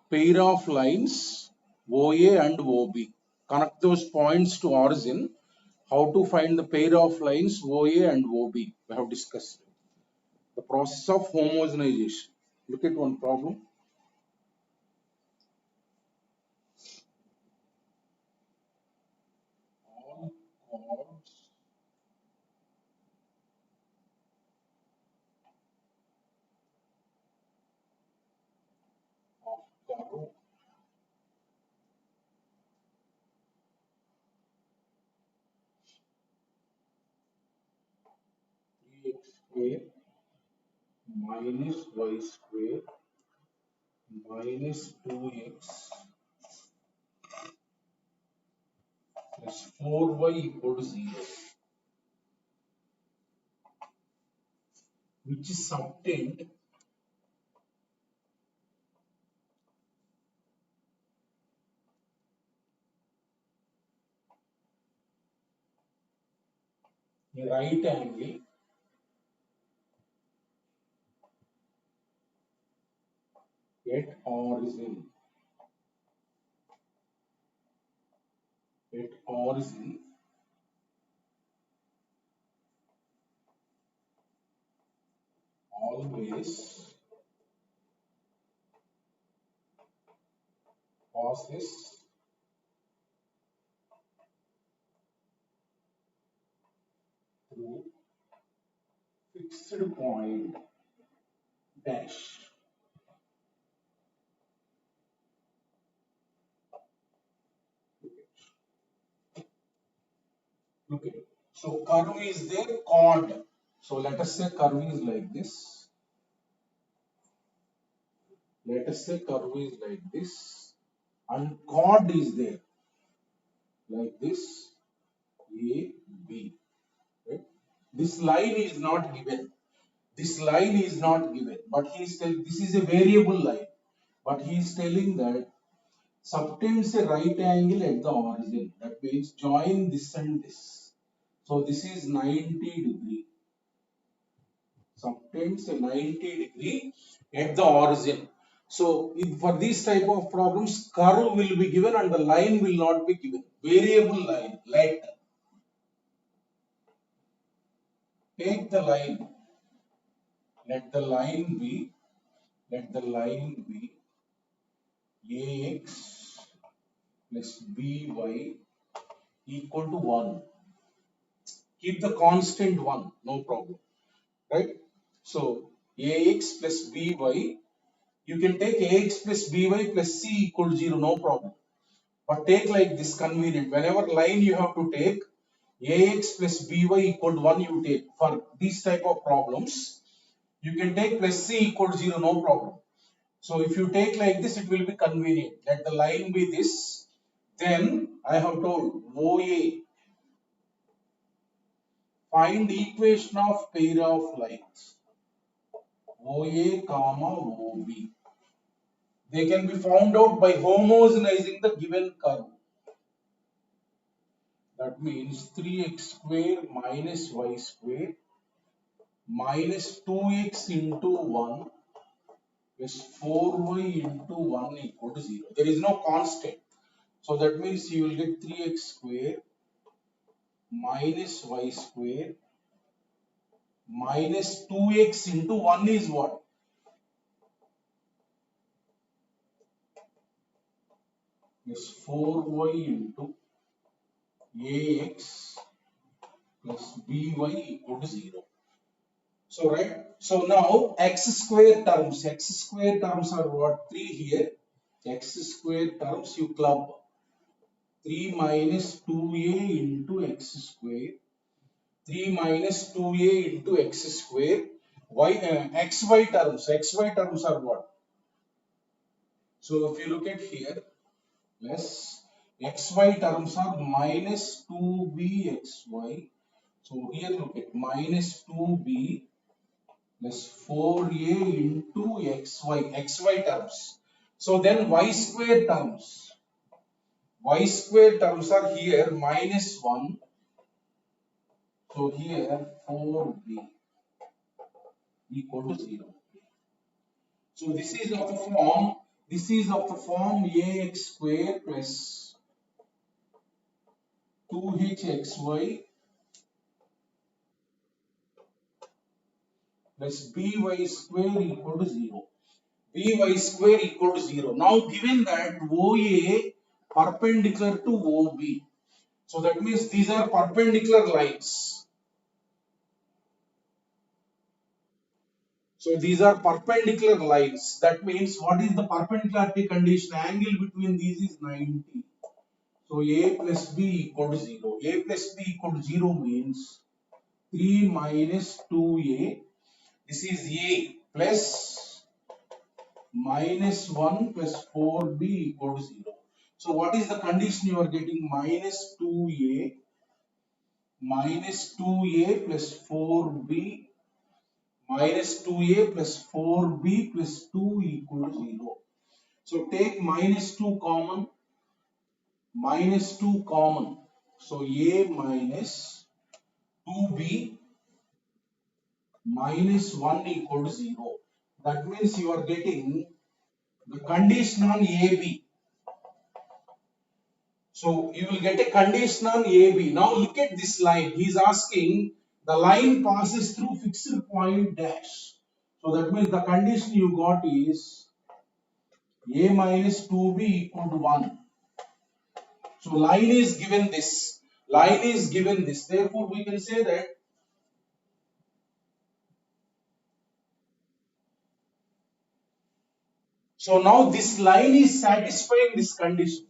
pair of lines OA and OB. Connect those points to origin. How to find the pair of lines OA and OB? We have discussed the process of homogenization. Look at one problem. All chords of curve x square minus y square minus 2x plus 4y equal to 0, which is obtained a right angle at origin. At origin, always passes through fixed point dash. Okay. So curve is there, chord. So let us say curve is like this. Let us say curve is like this, and chord is there like this, A, B. Right? This line is not given. This line is not given, but he is telling this is a variable line. But he is telling that subtends a right angle at the origin. That means join this and this. So this is 90°. Subtends a 90° at the origin. So for these type of problems, curve will be given and the line will not be given. Variable line, let take the line. Let the line be ax plus by equal to 1. Keep the constant 1, no problem. Right? So ax plus by, you can take ax plus by plus c equal to 0, no problem. But take like this convenient. Whenever line you have to take, ax plus by equal to 1 you take. For these type of problems, you can take plus c equal to 0, no problem. So if you take like this, it will be convenient. Let the line be this. Then I have told OA, find equation of pair of lines. OA comma OB. They can be found out by homogenizing the given curve. That means 3x square minus y square minus 2x into 1 plus 4y into 1 equal to 0. There is no constant. So that means you will get 3x square minus y square minus 2x into 1 is what? Is 4y into ax plus by equal to 0. So right. So now x square terms are what? 3 here. X square terms you club 3 minus 2a into x square. 3 minus 2a into x square. Xy terms are what? So if you look at here, plus xy terms are minus 2bxy. So here look at minus 2b plus 4a into xy terms. So then y square terms are here minus 1. So here 4b equal to 0. So this is of the form This is of the form ax square plus 2hxy plus by square equal to 0. By square equal to 0. Now given that OA perpendicular to OB. So that means these are perpendicular lines. So these are perpendicular lines. That means what is the perpendicularity condition? Angle between these is 90. So A plus B equal to 0. A plus B equal to 0 means 3 minus 2A. This is A plus minus 1 plus 4B equal to 0. So what is the condition you are getting? Minus 2A minus 2A plus 4B minus 2A plus 4B plus 2 equal to 0. So take minus 2 common, minus 2 common. So A minus 2B minus 1 equal to 0. That means you are getting the condition on AB. So you will get a condition on AB. Now look at this line. He is asking the line passes through fixed point dash. So that means the condition you got is A minus 2B equal to 1. So line is given this. Line is given this. Therefore we can say that so now this line is satisfying this condition.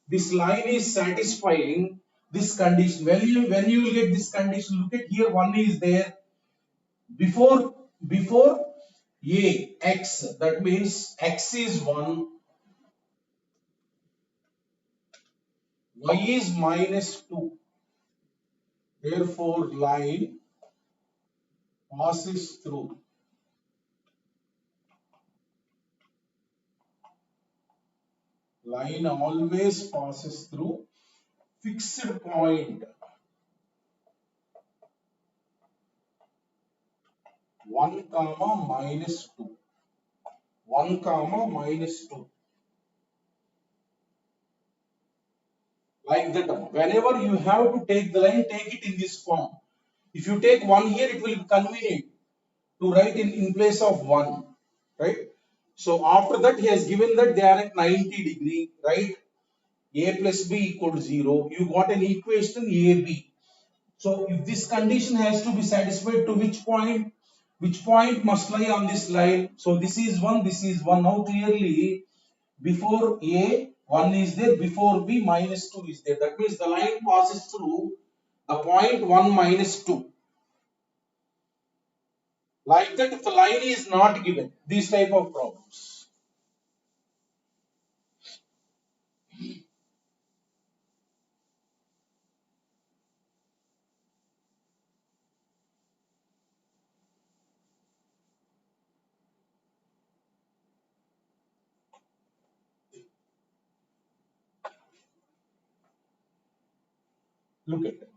This line is satisfying this condition. When you will get this condition, look at here, one is there before a x. That means x is 1, y is minus 2. Therefore line passes through. Line always passes through fixed point 1 comma minus 2. 1 comma minus 2. Like that. Whenever you have to take the line, take it in this form. If you take 1 here, it will be convenient to write in place of 1. Right? So after that, he has given that they are at 90 degree. Right? A plus B equal to 0. You got an equation AB. So if this condition has to be satisfied, to which point? Which point must lie on this line? So this is 1, this is 1. Now clearly before A 1 is there, before B minus 2 is there. That means the line passes through the point 1 minus 2. Like that, if the line is not given, these type of problems. Look at that.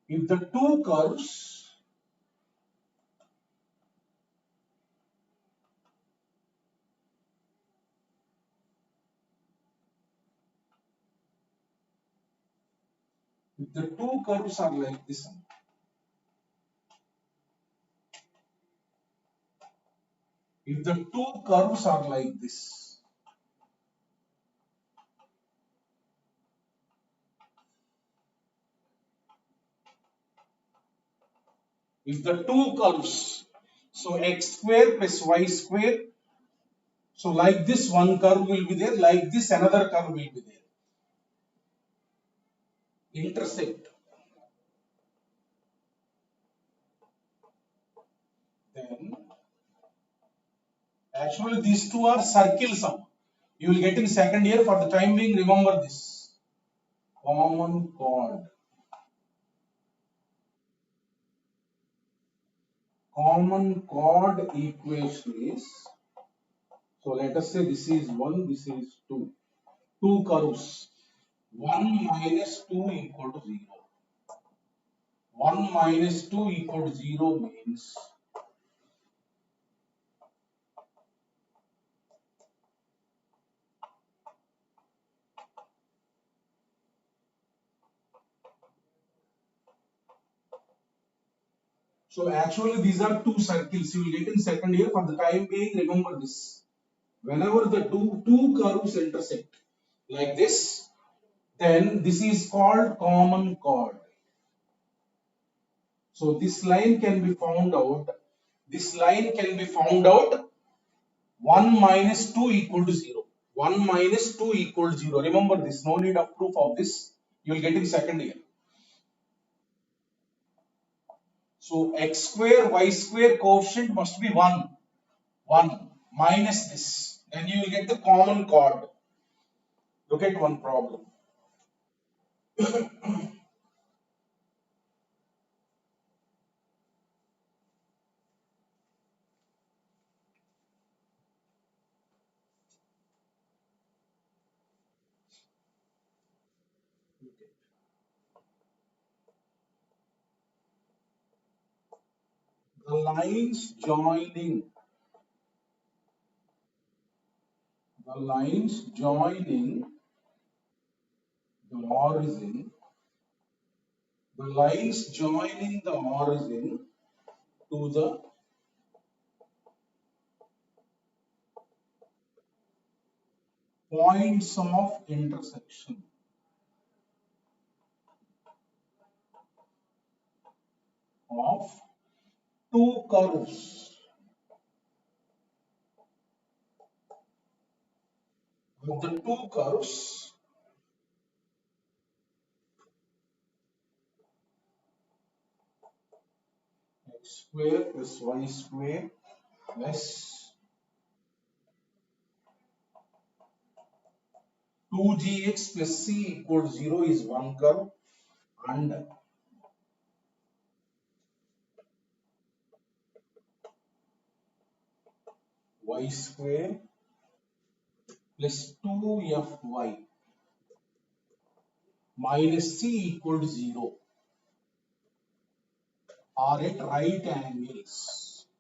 If the two curves are like this, if the two curves are like this, if the two curves, so x square plus y square, so like this one curve will be there, like this another curve will be there. Intersect. Then actually these two are circles. You will get in second year. For the time being, remember this. Common chord. Common chord equation is, so let us say this is 1, this is 2. Two curves. 1 minus 2 equal to 0. 1 minus 2 equal to 0 means so actually these are two circles you will get in second year. For the time being, remember this. Whenever the two curves intersect like this, then this is called common chord. So this line can be found out. This line can be found out 1 minus 2 equal to 0. 1 minus 2 equal to 0. Remember this. No need of proof of this. You will get in second year. So x square y square coefficient must be 1. 1 minus this. Then you will get the common chord. Look at one problem. The lines joining the origin the lines joining the origin to the points of intersection of two curves of the two curves x square plus y square plus 2gx plus c equal to 0 is one curve, and y square plus 2fy minus c equal to 0 are at right angles.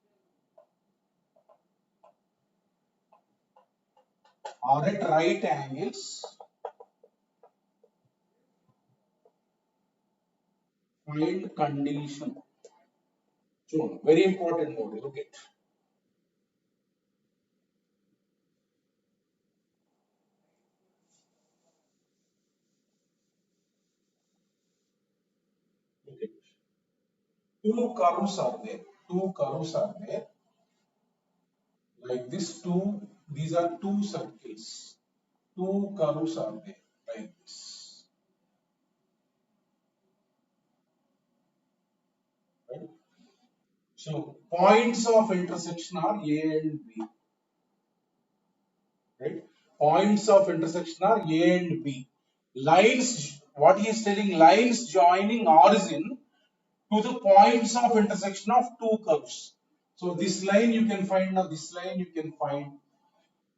Find condition. So very important model. Look at. Look at. Two curves are there. Like this two. These are two circles. Two curves are there like this. Right? So points of intersection are A and B. Right? Points of intersection are A and B. Lines, what he is telling, lines joining origin to the points of intersection of two curves. So this line you can find, now this line you can find.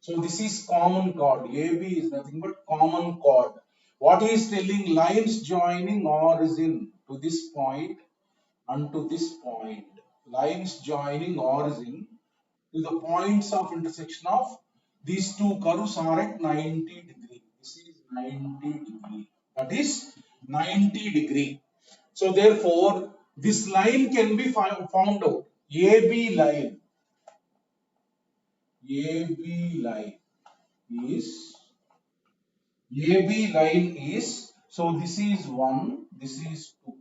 So this is common chord. AB is nothing but common chord. What he is telling, lines joining origin to this point and to this point. Lines joining origin to the points of intersection of these two curves are at 90 degree. This is 90 degree. That is 90 degree. So therefore, this line can be found out. AB line. AB line is so this is 1, this is 2.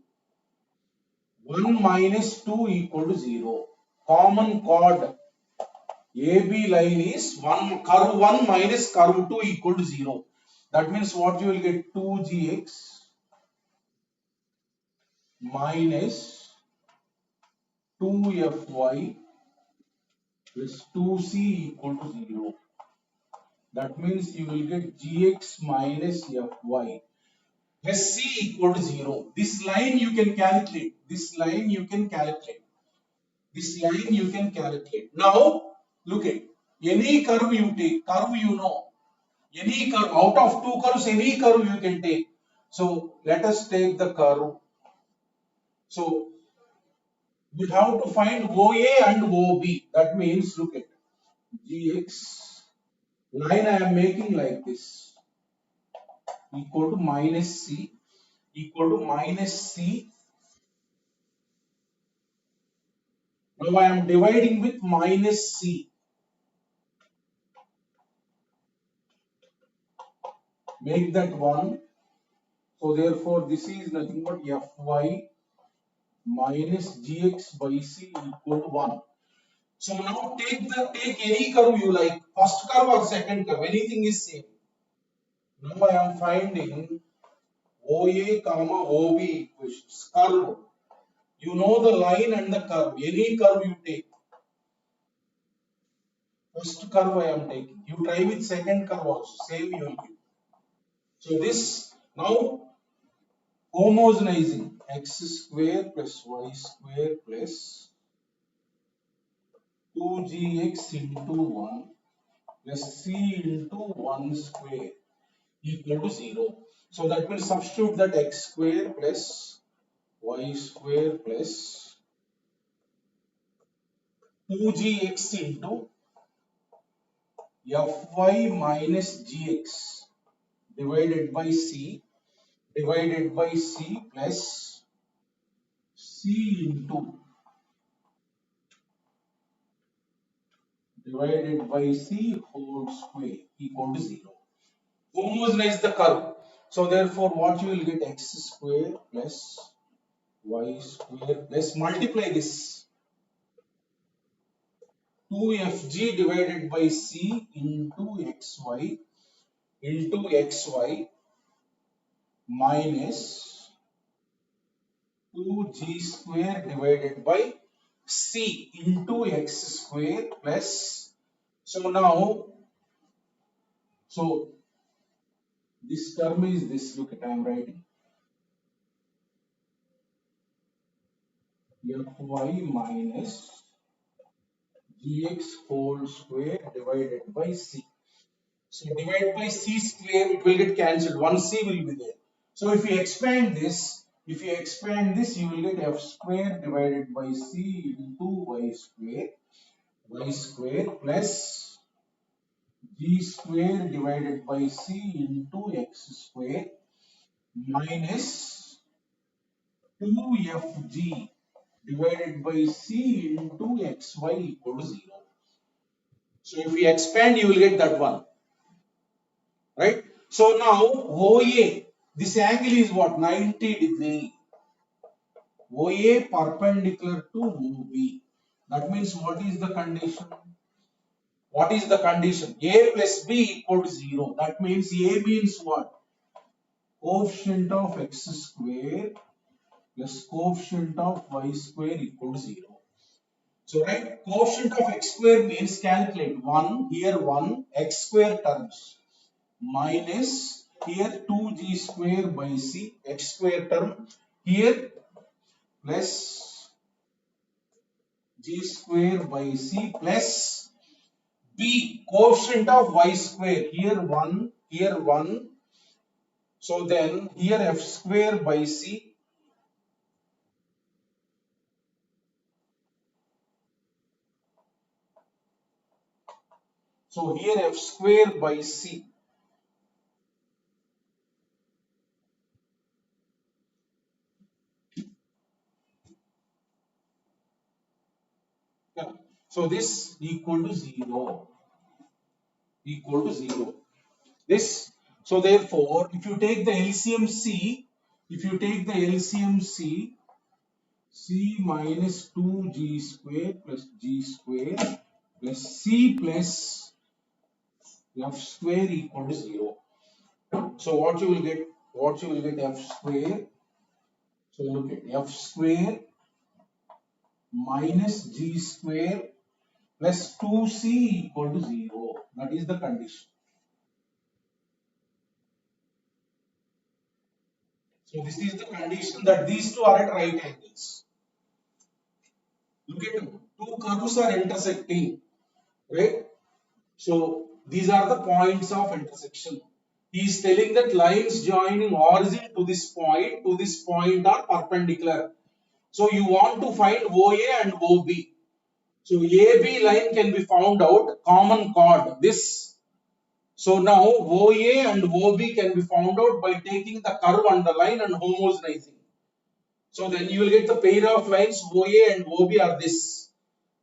1 minus 2 equal to 0. Common chord AB line is curve 1 minus curve 2 equal to 0. That means what you will get, 2gx minus 2fy plus 2c equal to 0. That means you will get gx minus fy plus c equal to 0. This line you can calculate. Now look at any curve you take, any curve out of two curves, any curve you can take. So let us take the curve. So we have to find OA and OB. That means look at GX line I am making like this equal to minus C equal to minus C. Now I am dividing with minus C. Make that 1. So therefore this is nothing but Fy minus Gx by C equal to 1. So now take any curve you like, first curve or second curve, anything is same. Now I am finding OA comma OB equations. Curve. You know the line and the curve. Any curve you take. First curve I am taking. You try with second curve also. Same you will get. So this now homogenizing x square plus y square plus 2gx into 1 plus c into 1 square equal to 0. So that will substitute that x square plus y square plus 2gx into Fy minus gx divided by c plus c into divided by c whole square equal to 0. Homogenize the curve. So therefore what you will get x square plus y square plus multiply this 2fg divided by c into xy minus 2g square divided by c into x square plus, so now, so this term is this, look at I am writing Fy minus gx whole square divided by c. So divide by c square, it will get cancelled. One c will be there. So if you expand this, you will get f square divided by c into y square plus g square divided by c into x square minus 2fg divided by c into xy equal to 0. So if we expand, you will get that one. Right? So now OA, this angle is what? 90 degree. OA perpendicular to OB. That means what is the condition? What is the condition? A plus B equal to 0. That means A means what? Coefficient of x square plus coefficient of y square equal to 0. So right, coefficient of x square means calculate 1, here 1, x square terms. Minus here 2g square by c x square term here plus g square by c plus b coefficient of y square here 1, so then here f square by c, so here f square by c. Yeah. So this equal to 0. This, so therefore if you take the LCM C, C minus 2g square plus g square plus c plus f square equal to 0. So what you will get? F square. So look at f square minus g square plus 2c equal to 0. That is the condition. So this is the condition that these two are at right angles. Look at them. Two curves are intersecting, right? So these are the points of intersection. He is telling that lines joining origin to this point are perpendicular. So you want to find OA and OB. So AB line can be found out, common chord, this. So now OA and OB can be found out by taking the curve on the line and homogenizing. So then you will get the pair of lines OA and OB are this.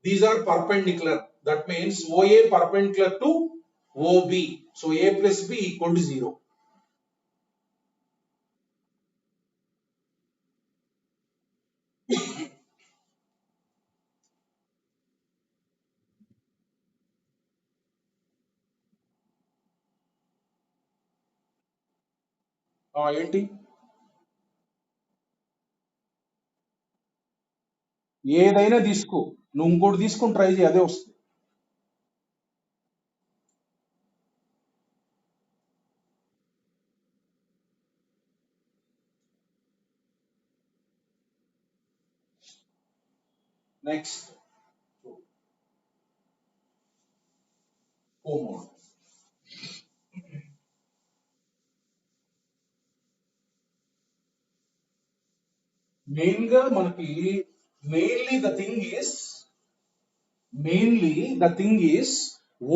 These are perpendicular. That means OA perpendicular to OB. So A plus B equal to 0. ఏంటి ఏదైనా తీసుకో నువ్వు ఇంకోటి తీసుకొని try చేయి అదే వస్తుంది next హోమోడ్ main గా మనకి mainly the thing is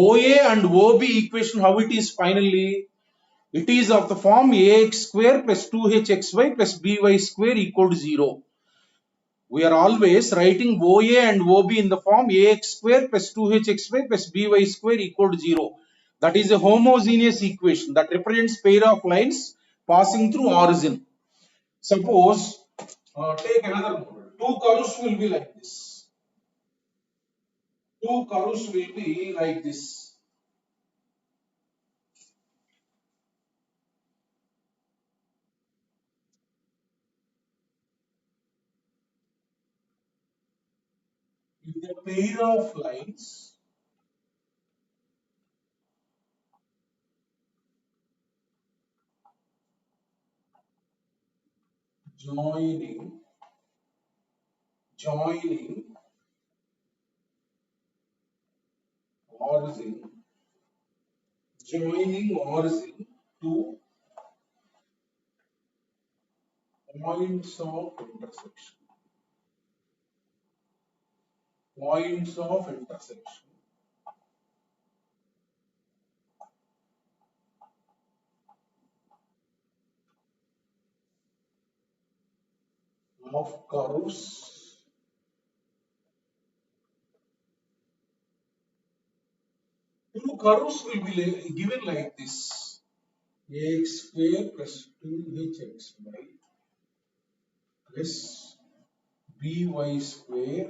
OA and OB equation how it is finally. It is of the form ax square plus 2hxy plus by square equal to 0. We are always writing OA and OB in the form ax square plus 2hxy plus by square equal to 0. That is a homogeneous equation that represents pair of lines passing through origin. Suppose take another model. Two curves will be like this. Two curves will be like this. If the pair of lines joining origin to points of intersection. Points of intersection of curves two curves will be given like this ax square plus 2hxy plus by square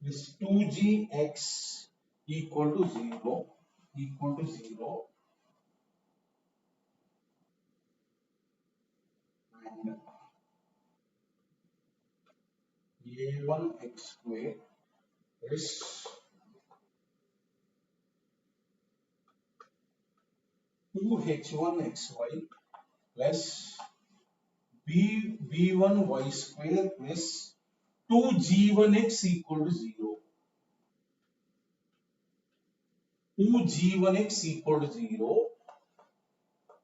plus 2gx equal to 0 and a1x square plus 2h1xy plus b1y square plus 2g1x equal to 0. 2g1x equal to 0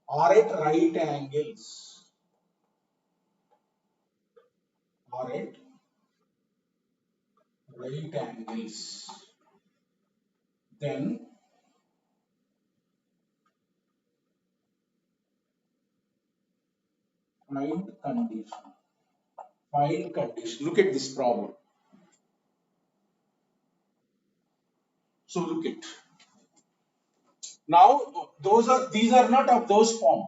are at right angles. Are at right angles. Then find condition. Find condition. Look at this problem. So look at. Now these are not of those form.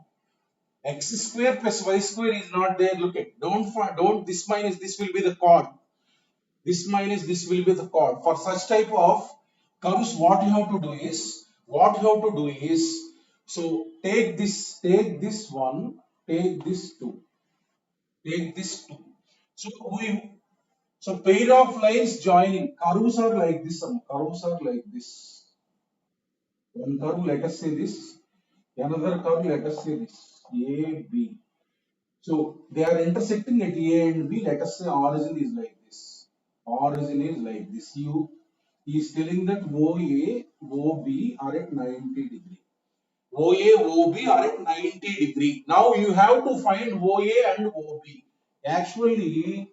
X square plus y square is not there. Look at. Don't this minus this will be the chord. This minus this will be the chord. For such type of curves, what you have to do is so take this one, take this two, take this two. So so pair of lines joining curves are like this. Some curves are like this. One curve, let us say this. Another curve, let us say this. A, B. So they are intersecting at A and B. Let us say origin is like this. Origin is like this. He is telling that OA, OB are at 90 degree. OA, OB are at 90 degree. Now you have to find OA and OB. Actually,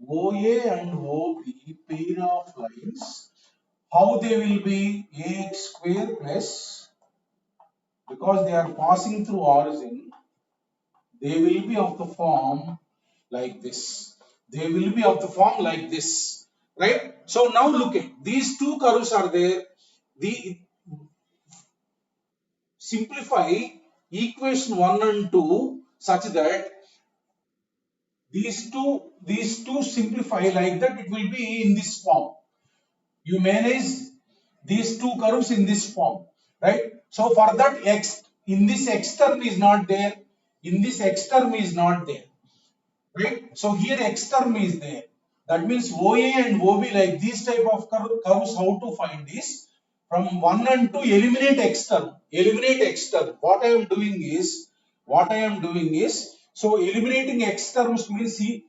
OA and OB pair of lines, how they will be? AX square plus, because they are passing through origin, they will be of the form like this. They will be of the form like this, right? So now look at these two curves are there. The simplify equation 1 and 2 such that these two simplify like that, it will be in this form. You manage these two curves in this form, right? So for that, x in this x term is not there, in this x term is not there, right? So here x term is there. That means OA and OB, like these type of curves, how to find this? From 1 and 2, eliminate x term. Eliminate x term. What I am doing is, so eliminating x terms means here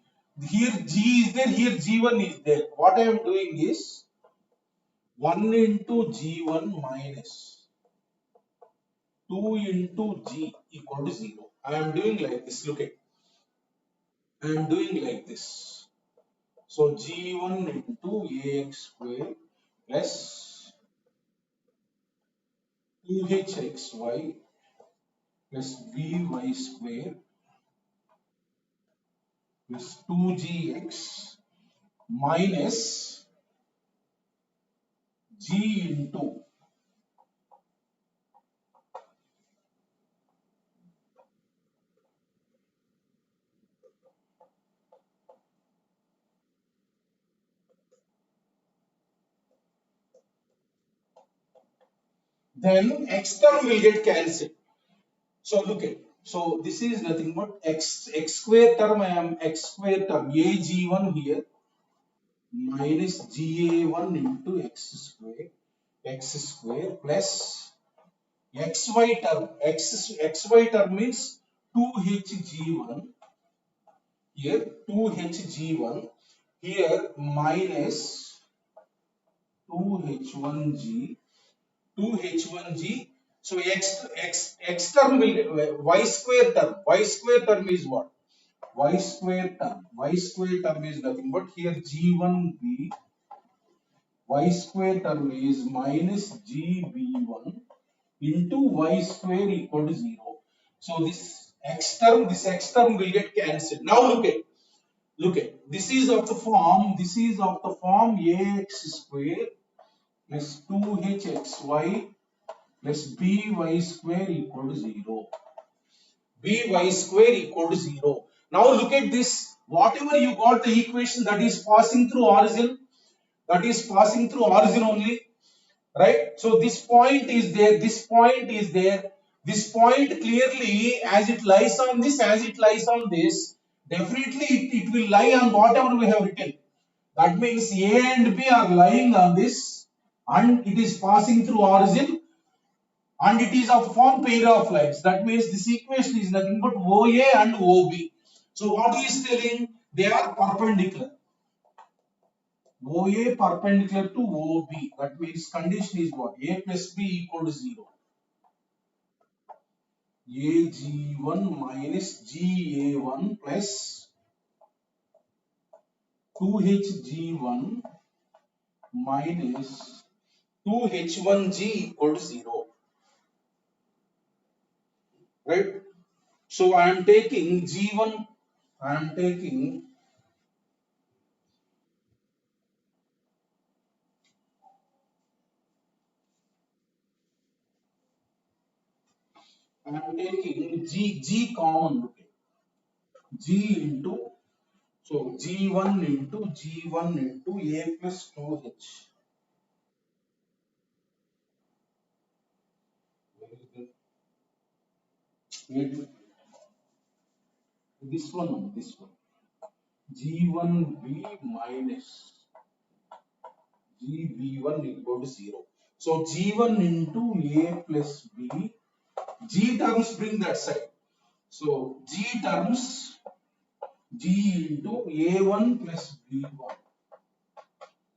G is there, here G1 is there. What I am doing is 1 into G1 minus 2 into G equal to 0. I am doing like this. Look at, I am doing like this. So G1 into AX square plus 2HXY plus BY square plus 2GX minus G into then x term will get cancelled. So look at, so this is nothing but x square term. I am x square term AG1 here minus GA1 into x square plus xy term means 2hg1 here, 2hg1 here minus 2h1g 2h1g. So x term will get y square term is what? Y square term is nothing but here g1b, y square term is minus gb1 into y square equal to 0. So this x term will get cancelled. Now look at this is of the form ax square plus 2hxy plus by square equal to 0. By square equal to 0. Now look at this. Whatever you got the equation that is passing through origin, only, right? So this point is there, this point clearly, as it lies on this, definitely it will lie on whatever we have written. That means A and B are lying on this, and it is passing through origin, and it is of form pair of lines. That means this equation is nothing but OA and OB. So what he is telling, they are perpendicular. OA perpendicular to OB. That means condition is what? A plus B equal to 0. AG1 minus GA1 plus 2HG1 minus 2H1G equal to 0. Right? So I am taking G1, I am taking G common. Okay. G into, so G1 into A plus 2H. This one. G1B minus GB1 equal to 0. So G1 into A plus B, G terms bring that side. So G terms, G into A1 plus B1.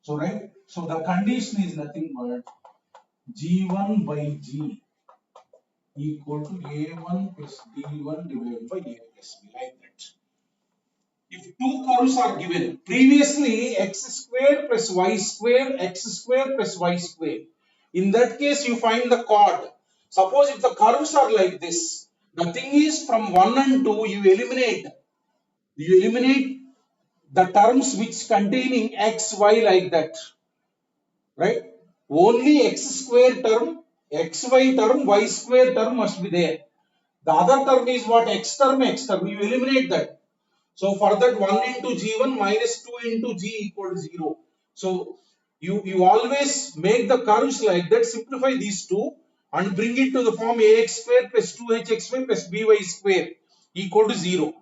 So right, so the condition is nothing but G1 by G equal to a1 plus b1 divided by a plus b, like that. If two curves are given, previously x square plus y square, x square plus y square. In that case, you find the chord. Suppose if the curves are like this, the thing is from 1 and 2, you eliminate. You eliminate the terms which containing x, y like that, right? Only x square term, xy term, y square term must be there. The other term is what? X term, x term. You eliminate that. So for that 1 into g1 minus 2 into g equal to 0. So you always make the curves like that, simplify these two and bring it to the form ax square plus 2hxy plus by square equal to 0.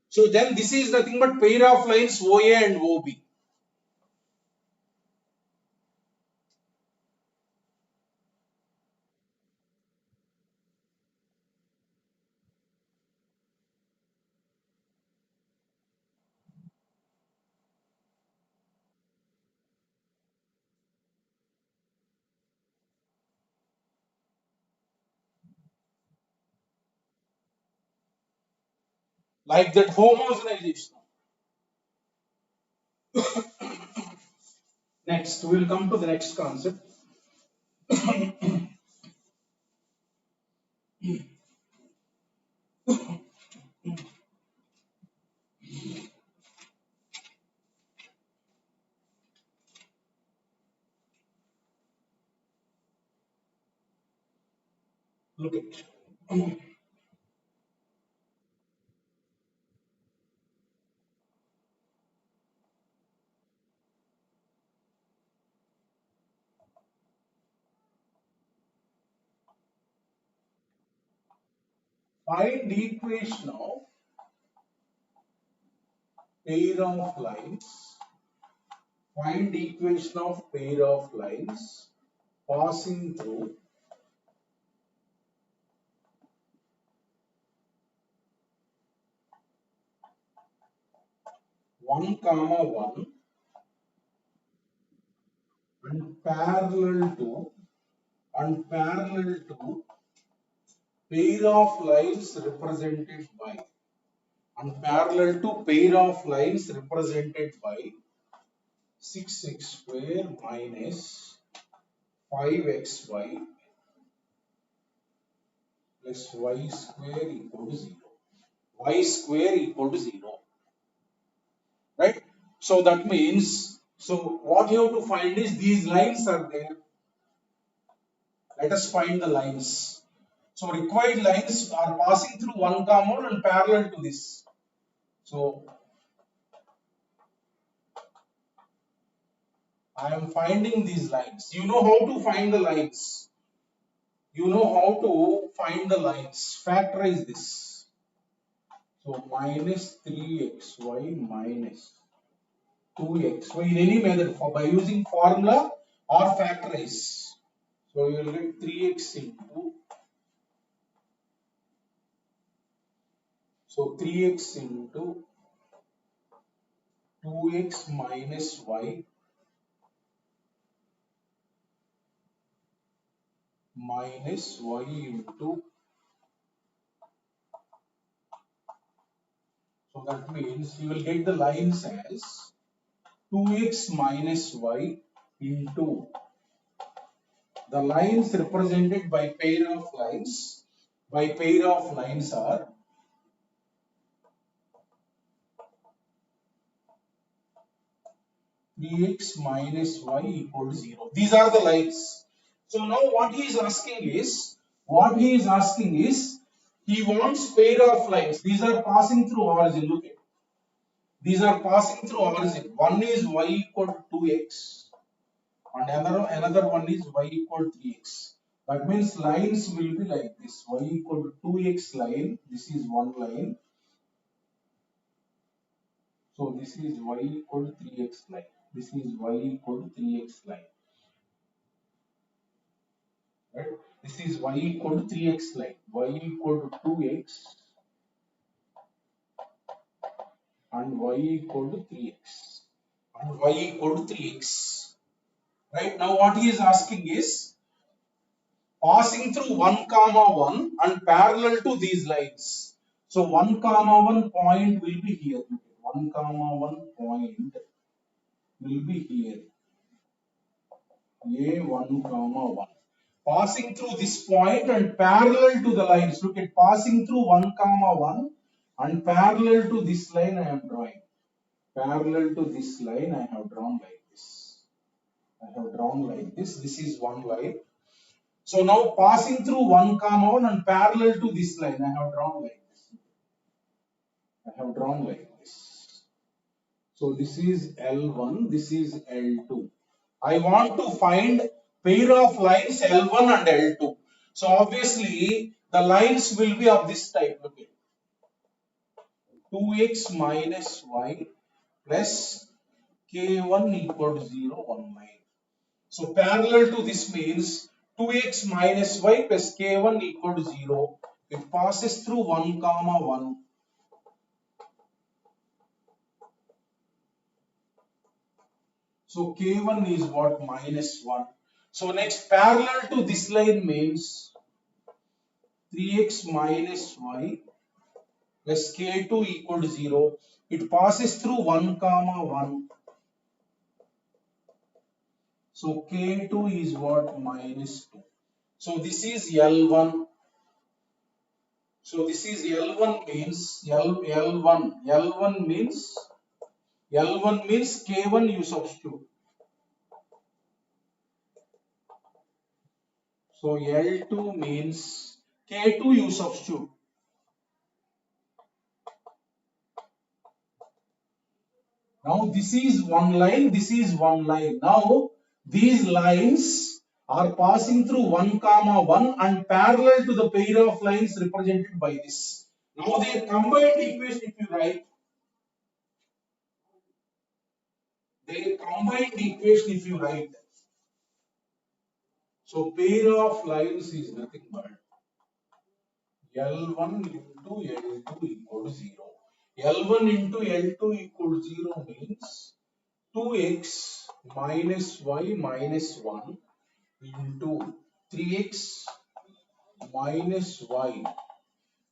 So then this is nothing but pair of lines OA and OB. Like that homogenization. Next, we will come to the next concept. Look at. Find the equation of pair of lines. Find the equation of pair of lines passing through 1 comma 1 and parallel to pair of lines represented by pair of lines represented by 6x square minus 5xy plus y square equal to 0. Y square equal to 0. Right? So that means, so what you have to find is these lines are there. Let us find the lines. So required lines are passing through 1 comma 1 and parallel to this. So I am finding these lines. You know how to find the lines. You know how to find the lines. Factorize this. So minus 3xy minus 2xy in any method by using formula or factorize. So you will get 3x into 3x into 2x minus y minus y into, so that means you will get the lines as 2x minus y into the lines represented by pair of lines. By pair of lines are 3x minus y equal to 0. These are the lines. So now what he is asking is, he wants pair of lines. These are passing through origin. Look at. These are passing through origin. One is y equal to 2x and another one is y equal to 3x. That means lines will be like this. Y equal to 2x line. This is one line. So this is y equal to 3x line. This is y equal to 3x line. Right? This is y equal to 3x line. Y equal to 2x and y equal to 3x. And y equal to 3x. Right? Now what he is asking is, passing through 1 comma 1 and parallel to these lines. So 1 comma 1 point will be here. 1 comma 1 point will be here. A1 comma 1. Passing through this point and parallel to the lines. Look at passing through 1 comma 1 and parallel to this line I am drawing. Parallel to this line I have drawn like this. I have drawn like this. This is one line. So now passing through 1 comma 1 and parallel to this line I have drawn like this. I have drawn like this. So this is L1, this is L2. I want to find pair of lines L1 and L2. So obviously the lines will be of this type. Look at 2x minus y plus k1 equal to 0, 1 line. So parallel to this means 2x minus y plus k1 equal to 0. It passes through 1 comma 1. So k1 is what? Minus 1. So next parallel to this line means 3x minus y plus k2 equal to 0. It passes through 1 comma 1. So k2 is what? Minus 2. So this is L1. So this is L1 means L1 means k1 you substitute. So L2 means k2 you substitute. Now this is one line, this is one line. Now these lines are passing through 1 comma 1 and parallel to the pair of lines represented by this. Now their combined equation if you write, so pair of lines is nothing but L1 into L2 equal to 0. L1 into L2 equal to 0 means 2x minus y minus 1 into 3x minus y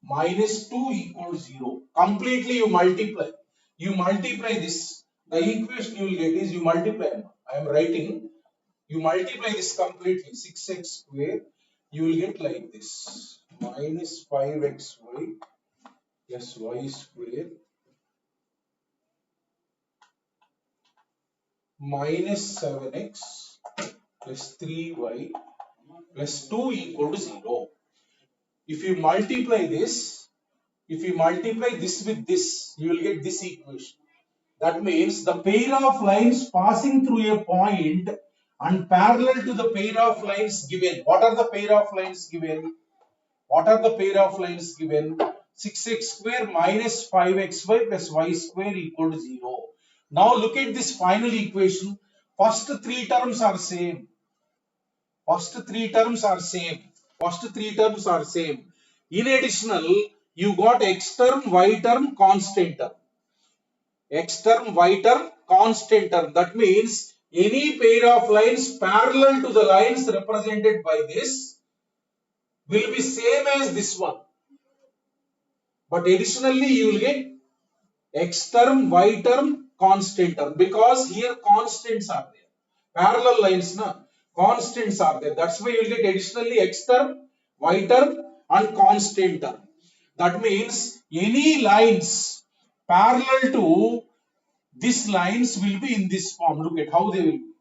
minus 2 equals 0. Completely you multiply. You multiply this. The equation you will get is you multiply. I am writing. You multiply this completely. 6x square. You will get like this. Minus 5xy plus y square minus 7x plus 3y plus 2 equal to 0. If you multiply this with this, you will get this equation. That means the pair of lines passing through a point and parallel to the pair of lines given. What are the pair of lines given? 6x square minus 5xy plus y square equal to 0. Now look at this final equation. First three terms are same. In additional, you got x term, y term, constant term. That means any pair of lines parallel to the lines represented by this will be same as this one. But additionally, you will get x term, y term, constant term, because here constants are there. Parallel lines, constants are there. That's why you will get additionally x term, y term, and constant term. That means any lines parallel to these lines will be in this form. Look at how they will be.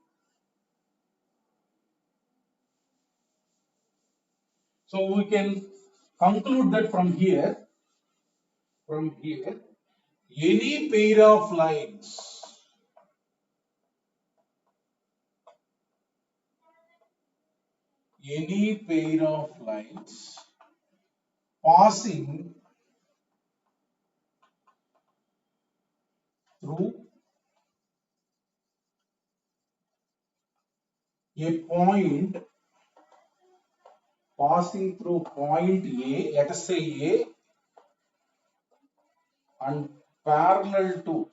So we can conclude that from here, any pair of lines passing through a point A, let us say A, and parallel to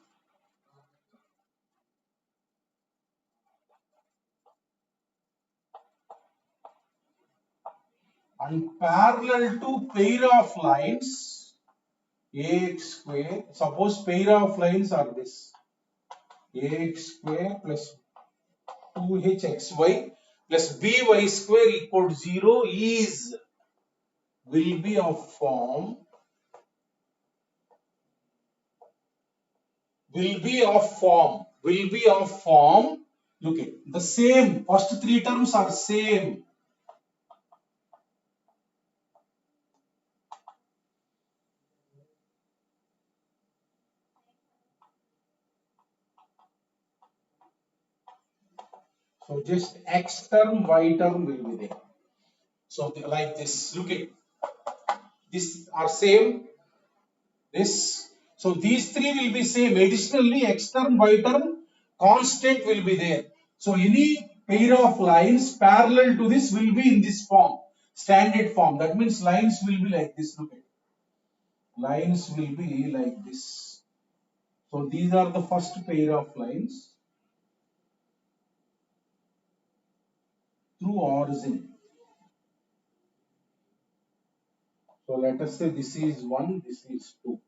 and parallel to pair of lines ax square. Suppose pair of lines are this ax square plus 2hxy plus by square equal to 0 is will be of form look at the same first three terms are same. So just x term y term will be there. So like this, look at these are same. This, so these three will be same. Additionally, x term, y term, constant will be there. So any pair of lines parallel to this will be in this form, standard form. That means lines will be like this. Look at lines will be like this. So these are the first pair of lines through origin. So let us say this is 1, this is 2.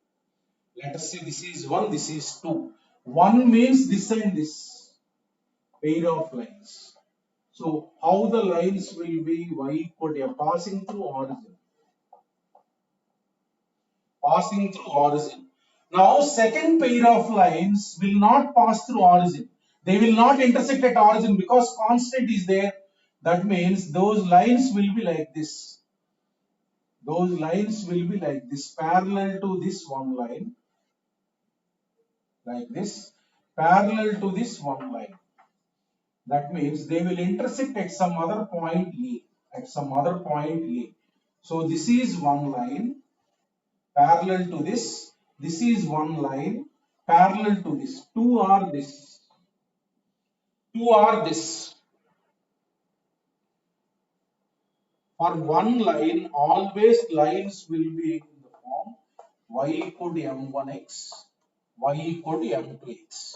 Let us say this is 1, this is 2. 1 means this and this pair of lines. So how the lines will be y equal to passing through origin. Passing through origin. Now second pair of lines will not pass through origin. They will not intersect at origin because constant is there. That means those lines will be like this. Those lines will be like this, parallel to this one line. Like this, parallel to this one line. That means they will intersect at some other point A. At some other point A. So this is one line parallel to this. This is one line parallel to this. Two are this. Two are this. For one line, always lines will be in the form y equal to m1x, y equal to m2x.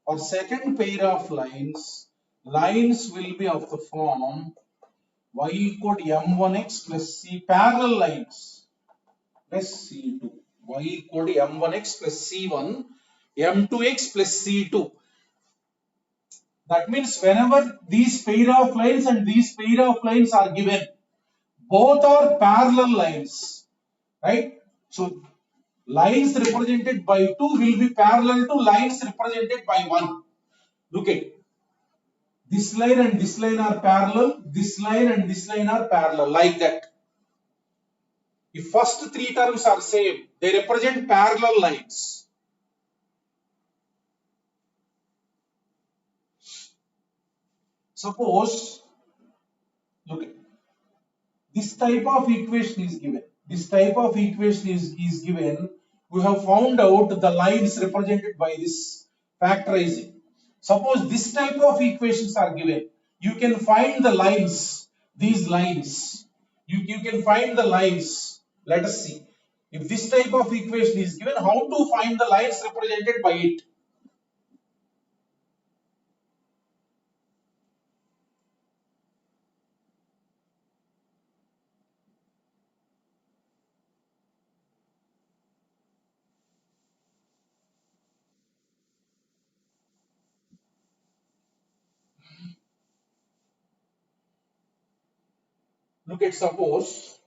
For second pair of lines, lines will be of the form y equal to m1x plus c, parallel lines, plus c2. Y equal to m1x plus c1, m2x plus c2. That means whenever these pair of lines and these pair of lines are given, both are parallel lines, right? So lines represented by 2 will be parallel to lines represented by 1. Look at this line and this line are parallel, this line and this line are parallel, like that. If first three terms are same, they represent parallel lines. Suppose, look at this type of equation is given. This type of equation is given. We have found out the lines represented by this factorizing. Suppose this type of equations are given. You can find the lines, these lines. You can find the lines. Let us see. If this type of equation is given, how to find the lines represented by it? Look at suppose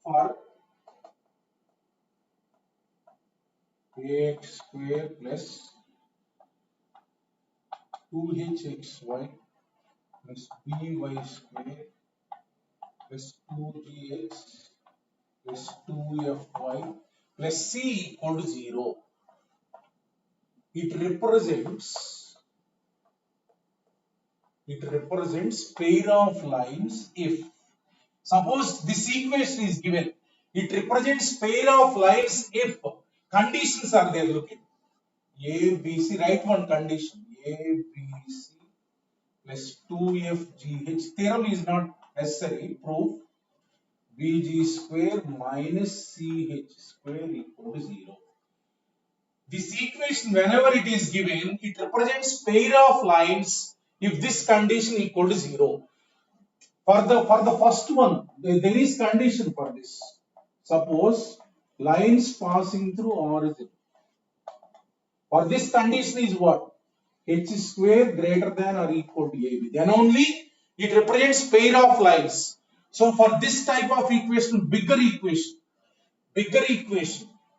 for ax square plus 2hxy plus by square plus 2gx plus 2fy plus c equal to 0. It represents pair of lines if, suppose this equation is given, it represents pair of lines if conditions are there. Look at a b c, write one condition, a b c plus 2fgh. Theorem is not necessary, proof bg square minus ch square equal to 0. This equation, whenever it is given, it represents pair of lines if this condition equal to 0. For the first one, there is condition for this. Suppose lines passing through origin. For this condition is what? H square greater than or equal to AB. Then only it represents pair of lines. So for this type of equation, bigger equation,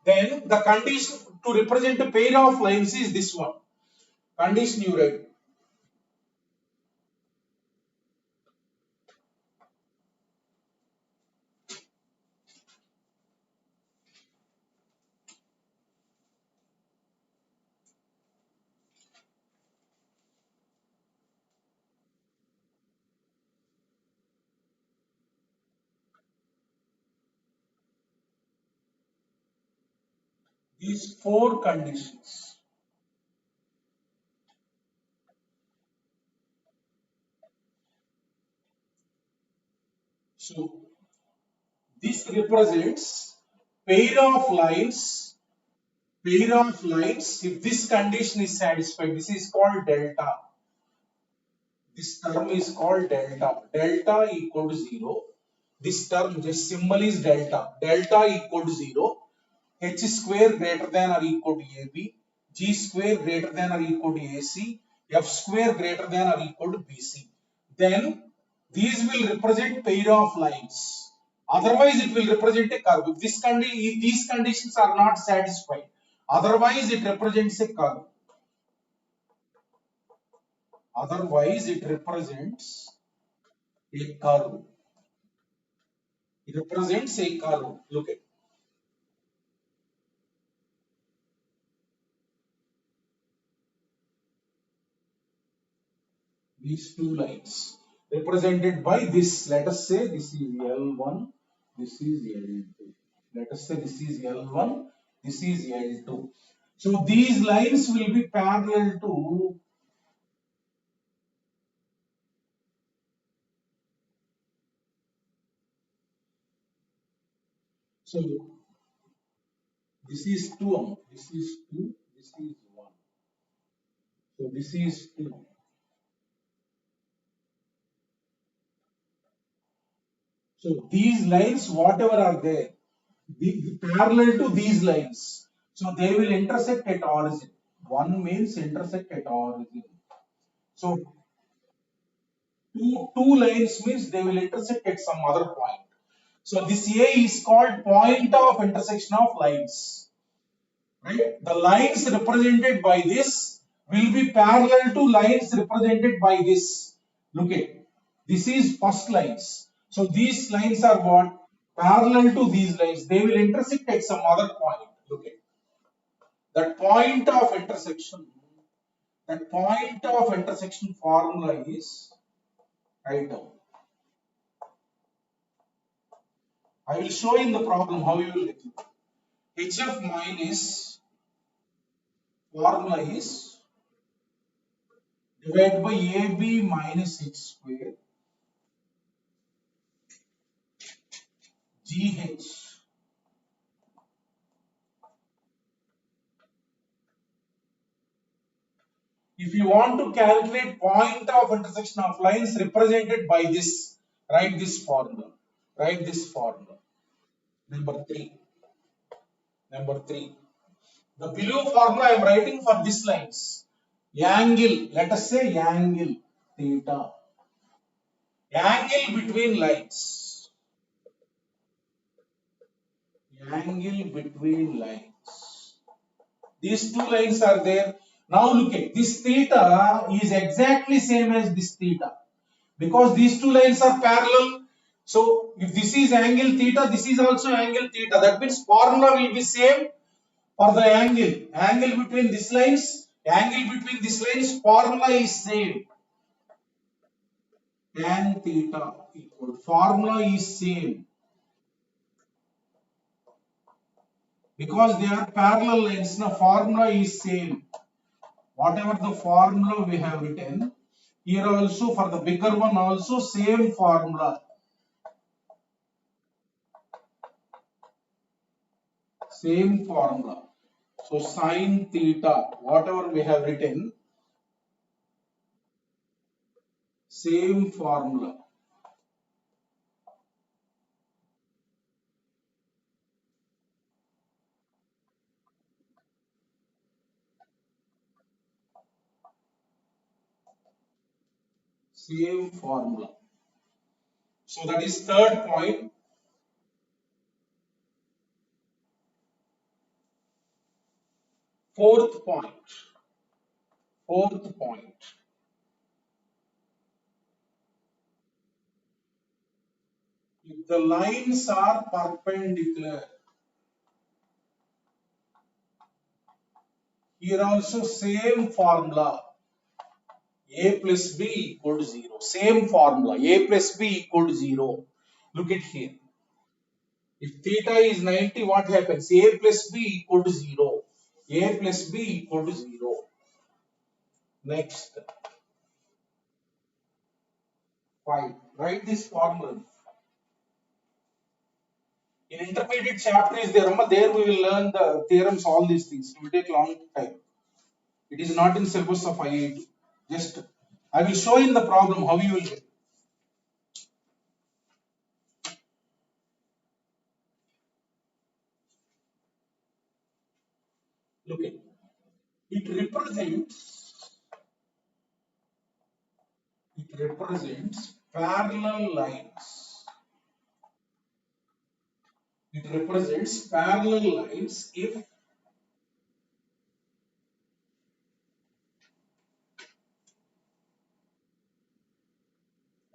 then the condition to represent a pair of lines is this one. Condition you write. These four conditions. So this represents pair of lines. Pair of lines. If this condition is satisfied, this is called delta. This term is called delta. Delta equal to 0. This term, just symbol is delta. Delta equal to 0. H square greater than or equal to AB. G square greater than or equal to AC. F square greater than or equal to BC. Then these will represent pair of lines. Otherwise, it will represent a curve. If these conditions are not satisfied, otherwise it represents a curve. Otherwise, it represents a curve. It represents a curve. Look at these two lines represented by this. Let us say this is L1, this is L2. Let us say this is L1, this is L2. So these lines will be parallel to. So this is 2, this is 2, this is 1. So this is 2. So these lines, whatever are there, parallel to these lines. So they will intersect at origin. 1 means intersect at origin. So two lines means they will intersect at some other point. So this A is called point of intersection of lines. Right? The lines represented by this will be parallel to lines represented by this. Look at this is first lines. So these lines are what? Parallel to these lines. They will intersect at some other point. Look at that point of intersection. That point of intersection formula is right down. I will show in the problem how you will get it. HF minus formula is divided by AB minus H square GH. If you want to calculate point of intersection of lines represented by this, write this formula. Write this formula. Number 3. Number 3. The below formula I am writing for these lines. Angle, let us say angle theta. Angle between lines. Angle between lines. These two lines are there. Now look at this theta is exactly same as this theta because these two lines are parallel. So if this is angle theta, this is also angle theta. That means formula will be same for the angle. Angle between these lines, formula is same. Tan theta equal formula is same because they are parallel lines. Now formula is same. Whatever the formula we have written, here also for the bigger one also same formula. Same formula. So sine theta, whatever we have written, same formula. Same formula. So that is third point. Fourth point. Fourth point. If the lines are perpendicular, here also same formula. A plus B equal to 0. Same formula. A plus B equal to 0. Look at here. If theta is 90, what happens? A plus B equal to 0. A plus B equal to 0. Next, 5. Write this formula. In intermediate chapter is there, there we will learn the theorems, all these things. It will take long time. It is not in syllabus of IIT. Just, I will show in the problem how you will get. Look at it. Represents parallel lines. It represents parallel lines if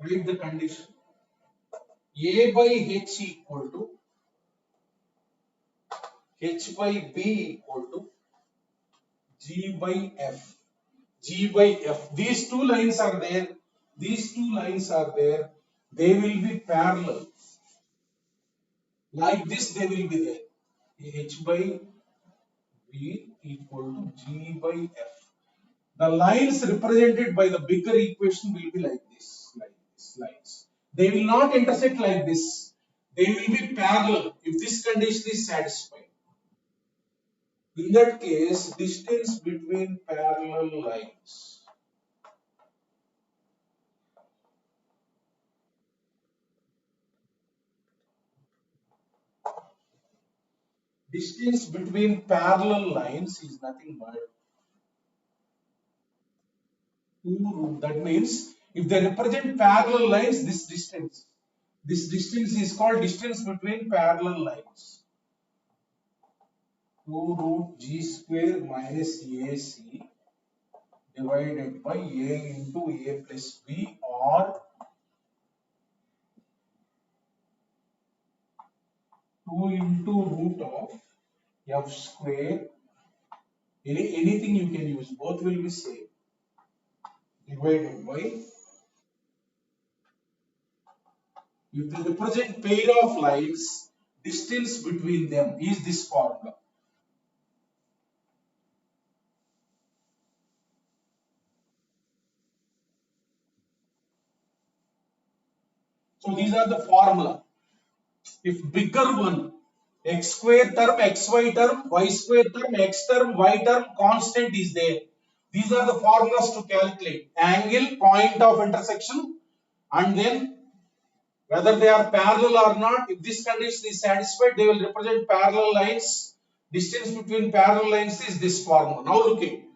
read the condition A by H equal to H by B equal to G by F. G by F. These two lines are there. These two lines are there. They will be parallel. Like this, they will be there. H by B equal to G by F. The lines represented by the bigger equation will be like this, lines. They will not intersect like this. They will be parallel if this condition is satisfied. In that case, distance between parallel lines. Distance between parallel lines is nothing but 2 root. That means if they represent parallel lines, this distance is called distance between parallel lines. 2 root G square minus AC divided by A into A plus B, or 2 into root of F square. Anything you can use, both will be same, divided by, if they represent pair of lines, distance between them is this formula. So these are the formula. If bigger one, x square term, xy term, y square term, x term, y term, constant is there. These are the formulas to calculate angle, point of intersection, and then whether they are parallel or not. If this condition is satisfied, they will represent parallel lines. Distance between parallel lines is this formula. Now looking.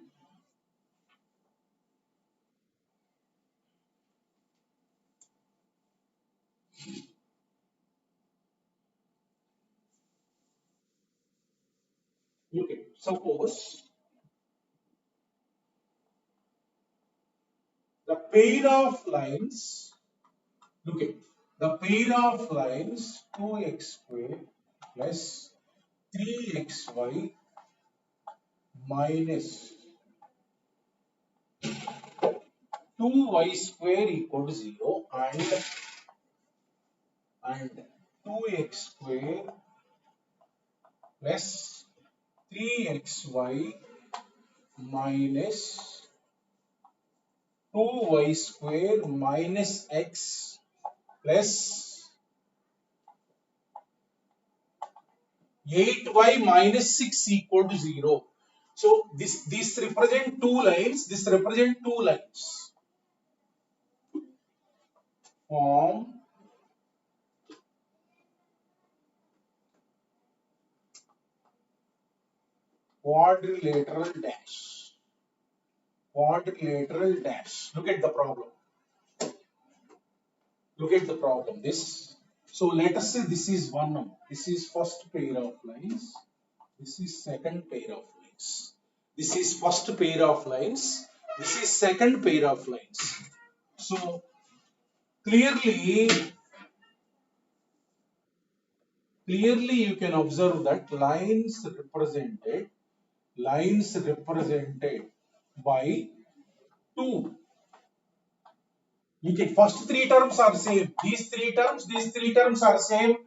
Okay, suppose the pair of lines, okay, the pair of lines 2x square plus 3xy minus 2y square equal to 0, and 2x square plus 3xy minus 2y square minus x plus 8y minus 6 equal to 0. So this represent two lines. This represent two lines. Form quadrilateral dash. Quadrilateral dash. Look at the problem. Look at the problem. This. So let us say this is one. This is first pair of lines. This is second pair of lines. This is first pair of lines. This is second pair of lines. So clearly you can observe that lines represented by 2. Look at first three terms are same. These three terms are same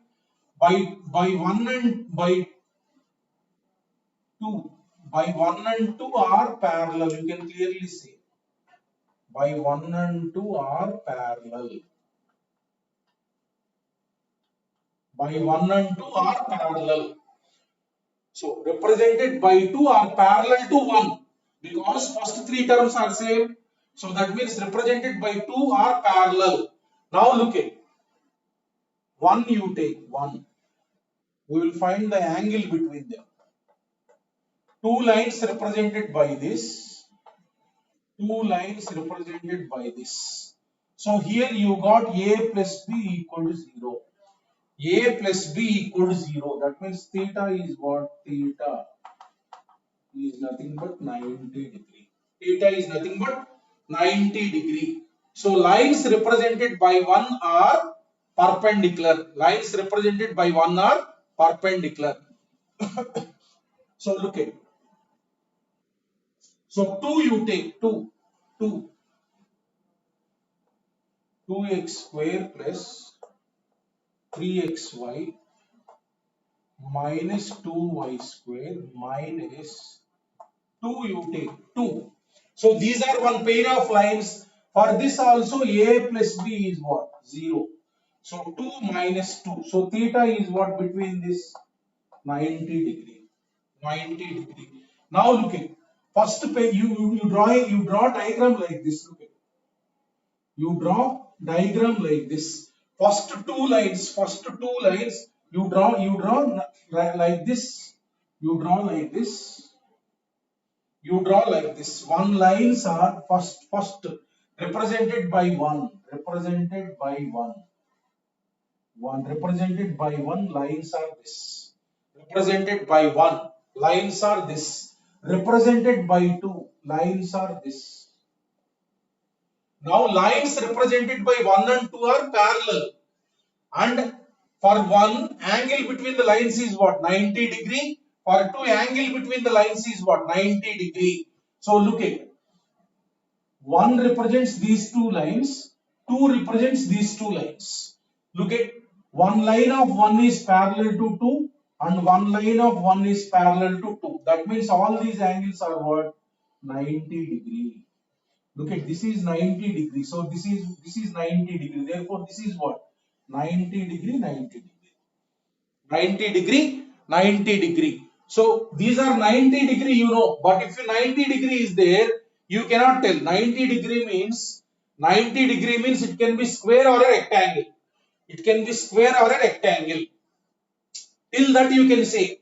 by 1 and by 2. By 1 and 2 are parallel. You can clearly see. By 1 and 2 are parallel. By 1 and 2 are parallel. So represented by 2 are parallel to 1 because first three terms are same. So that means represented by 2 are parallel. Now look at 1 you take 1. We will find the angle between them. Two lines represented by this. Two lines represented by this. So here you got A plus B equal to 0. A plus B equal to 0. That means theta is what? Theta is nothing but 90 degree. Theta is nothing but 90 degree. So lines represented by 1 are perpendicular. Lines represented by 1 are perpendicular. So look at. So 2 you take 2 2x square plus 3xy minus 2y square minus 2 you take 2. So these are one pair of lines. For this also A plus B is what? 0. So 2 minus 2. So theta is what between this? 90 degree. 90 degree. Now look at first pair you draw diagram like this. Look at. You draw diagram like this. First two lines you draw like this. You draw like this. You draw like this. One lines are first represented by 1. Represented by 1. 1 represented by 1 lines are this. Represented by 1 lines are this. Represented by 2 lines are this. Now lines represented by 1 and 2 are parallel. And for 1 angle between the lines is what? 90 degree. For 2 angle between the lines is what? 90 degree. So look at 1 represents these two lines, 2 represents these two lines. Look at one line of 1 is parallel to 2 and one line of 1 is parallel to 2. That means all these angles are what? 90 degree. Look at this is 90 degree. So this is 90 degree. Therefore this is what? 90 degree, 90 degree. 90 degree, 90 degree. So these are 90 degree, you know, but if 90 degree is there, you cannot tell. 90 degree means it can be square or a rectangle. It can be square or a rectangle. Till that you can say.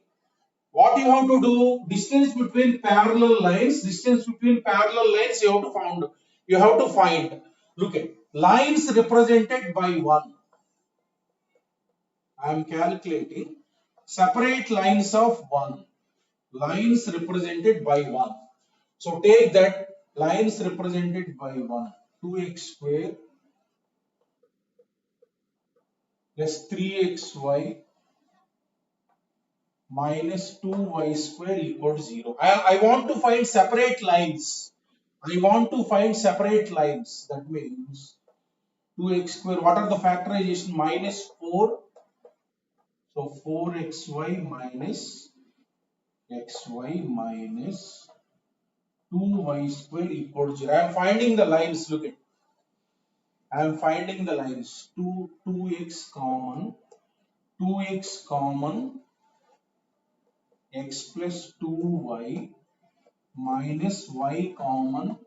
What you have to do? Distance between parallel lines. Distance between parallel lines you have to find. You have to find. Look at lines represented by 1. I am calculating separate lines of 1. Lines represented by 1. So take that lines represented by 1. 2x square plus 3xy minus 2y square equal to 0. I want to find separate lines. I want to find separate lines. That means 2x square. What are the factorization? Minus 4. So 4xy minus xy minus 2y square equal to 0. I am finding the lines. Look at. I am finding the lines. 2x common. 2x common. x plus 2y minus y common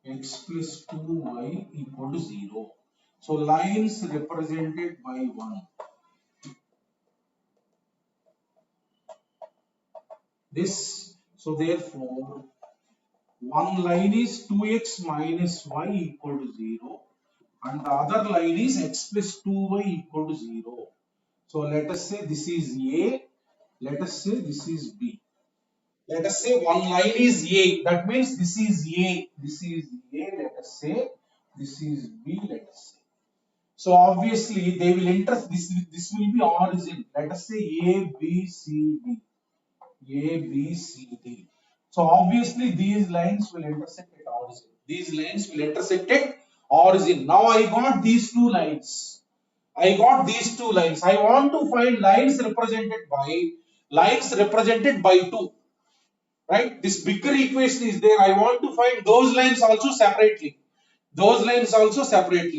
x plus 2y equal to 0. So lines represented by 1. This, so therefore, one line is 2x minus y equal to 0 and the other line is x plus 2y equal to 0. So let us say this is A, let us say this is B. Let us say one line is A, that means this is A, let us say, this is B, let us say. So obviously they will this will be origin. Let us say A, B, C, D. A, B, C, D. So obviously these lines will intersect at origin. These lines will intersect at origin. Now I got these two lines. I want to find lines represented by 2. Right? This bigger equation is there. I want to find those lines also separately.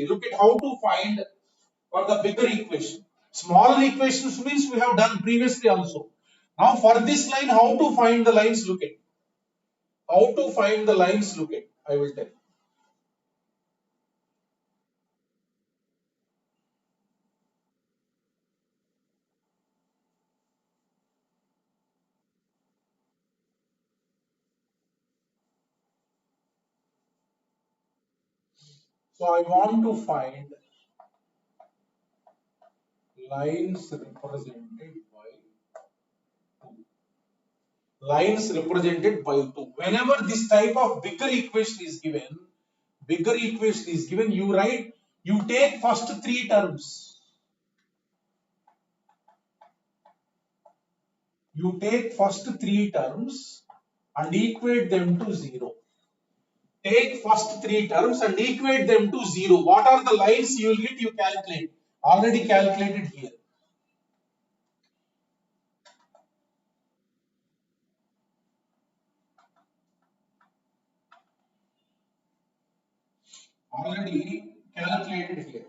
Look at how to find for the bigger equation. Smaller equations means we have done previously also. Now for this line, how to find the lines? Look at. How to find the lines? Look at. I will tell. So I want to find lines represented by 2. Lines represented by 2. Whenever this type of bigger equation is given, you take first three terms. You take first three terms and equate them to 0. Take first three terms and equate them to 0. What are the lines you will get? You calculate. Already calculated here. Already calculated here.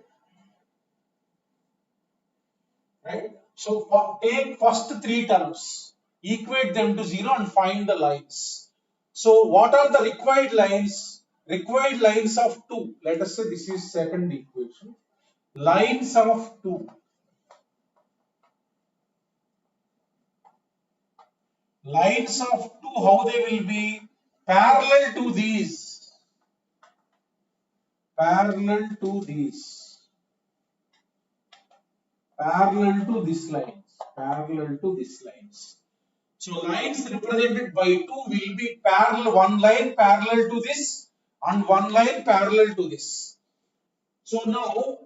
Right? So take first three terms, equate them to 0 and find the lines. So what are the required lines? Required lines of 2. Let us say this is second equation. Lines of 2. Lines of 2, how they will be? Parallel to these. Parallel to these. Parallel to this lines. Parallel to this lines. So lines represented by 2 will be parallel, one line parallel to this and one line parallel to this. So now,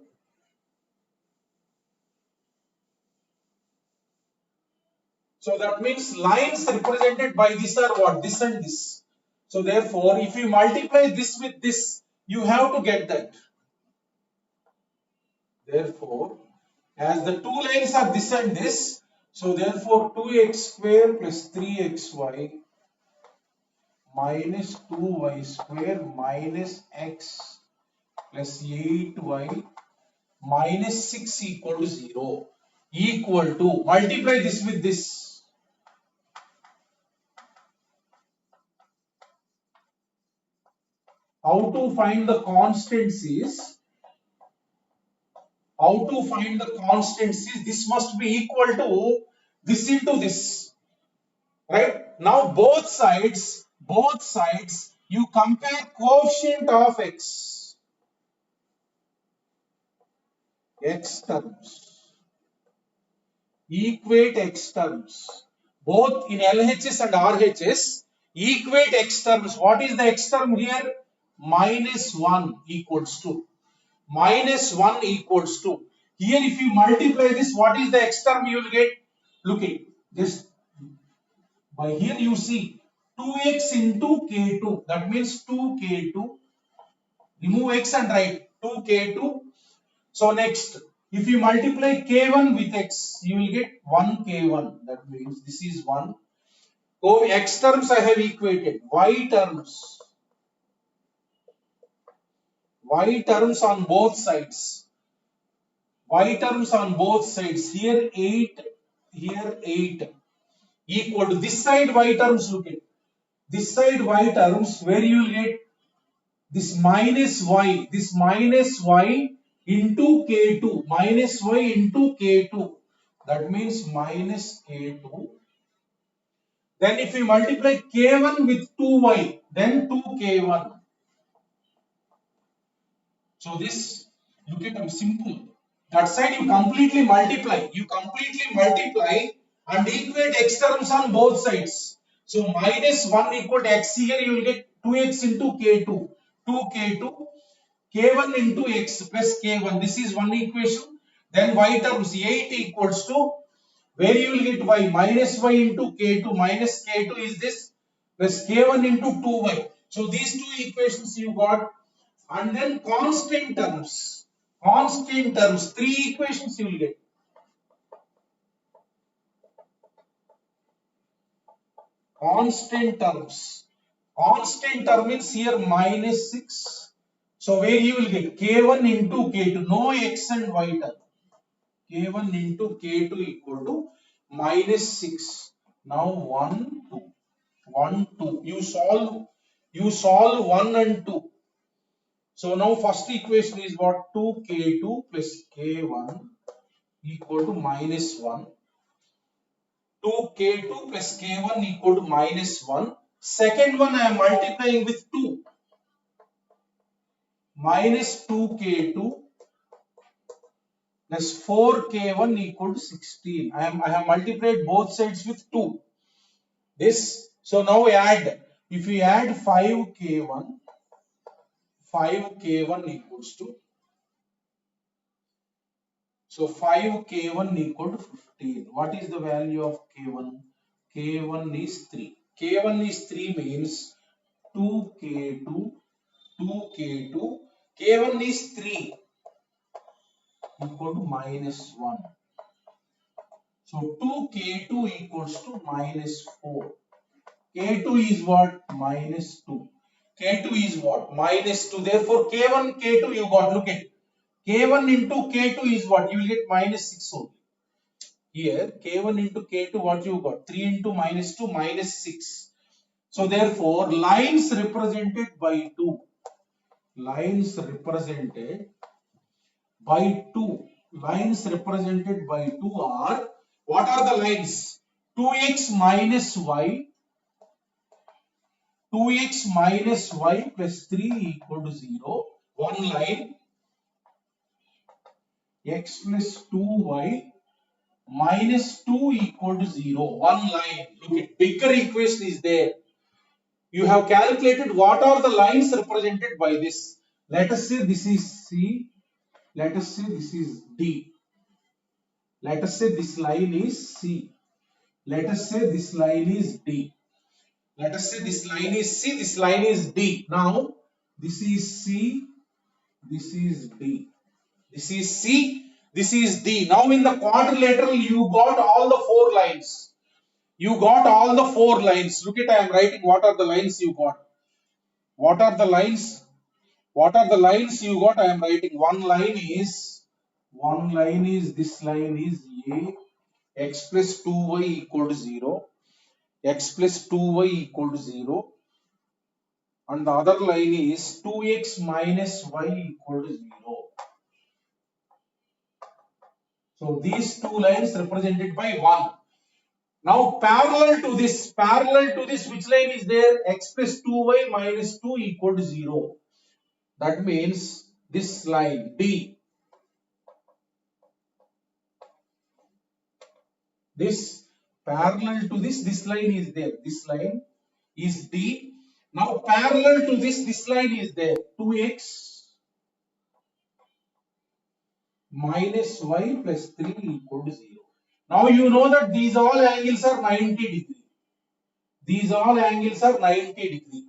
so that means lines represented by this are what? This and this. So therefore, if you multiply this with this, you have to get that. Therefore, as the two lines are this and this, so therefore 2x square plus 3xy minus 2y square minus x plus 8y minus 6 equal to 0 equal to, multiply this with this. How to find the constants is, this must be equal to this into this. Right? Now both sides, you compare coefficient of x terms. Equate x terms. Both in LHS and RHS, equate x terms. What is the x term here? Minus 1 equals to. Minus 1 equals to. Here if you multiply this, what is the x term you will get? Look at this. By here you see 2x into k2. That means 2k2. Remove x and write 2k2. So next, if you multiply k1 with x, you will get 1k1. That means this is 1. Oh, x terms I have equated. Y terms on both sides. Y terms on both sides. Here 8, here 8. equal to this side y terms. Look at this side y terms, where you will get this minus y into k2, minus y into k2. That means minus k2. Then if we multiply k1 with 2y, then 2k1. So this, look at them, simple. That side you completely multiply. You completely multiply and equate x terms on both sides. So minus 1 equal to x, here you will get 2x into k2. 2k2, k1 into x plus k1. This is one equation. Then y terms 8 equals to, where you will get y, minus y into k2, minus k2 is this, plus k1 into 2y. So these two equations you got. And then constant terms, three equations you will get. Constant term means here minus 6. So where you will get k1 into k2, no x and y term. K1 into k2 equal to minus 6. Now 1, 2. 1, 2. You solve 1 and 2. So now first equation is what? 2k2 plus k1 equal to minus 1. 2k2 plus k1 equal to minus 1. Second one I am multiplying with 2. Minus 2k2 plus 4k1 equal to 16. I have multiplied both sides with 2. This, so now add. If we add 5k1 equals to, so 5k1 equal to 15. What is the value of k1? K1 is 3. K1 is 3 means 2k2, k1 is 3 equal to minus 1. So 2k2 equals to minus 4. K2 is what? Minus 2. K2 is what? Minus 2. Therefore k1, k2 you got. Look at k1 into k2 is what? You will get minus 6 only. Here k1 into k2 what you got? 3 into minus 2 minus 6. So therefore lines represented by 2. Lines represented by 2. Lines represented by 2 are, what are the lines? 2x minus y, 2x minus y plus 3 equal to 0. One line. X plus 2y minus 2 equal to 0. One line. Look at, bigger equation is there. You have calculated what are the lines represented by this. Let us say this is C. Let us say this is D. Let us say this line is C. Let us say this line is D. Let us say this line is C, this line is D. Now, this is C, this is D. This is C, this is D. Now, in the quadrilateral, you got all the 4 lines. You got all the 4 lines. Look at, I am writing what are the lines you got. What are the lines? What are the lines you got? I am writing one line is this line is A, x plus 2y equal to 0, x plus 2y equal to 0, and the other line is 2x minus y equal to 0. So these two lines represented by 1. Now parallel to this, which line is there? X plus 2y minus 2 equal to 0. That means this line D. This parallel to this line is there. This line is D. Now parallel to this line is there. 2x minus y plus 3 equal to 0. Now you know that these all angles are 90 degree. These all angles are 90 degree.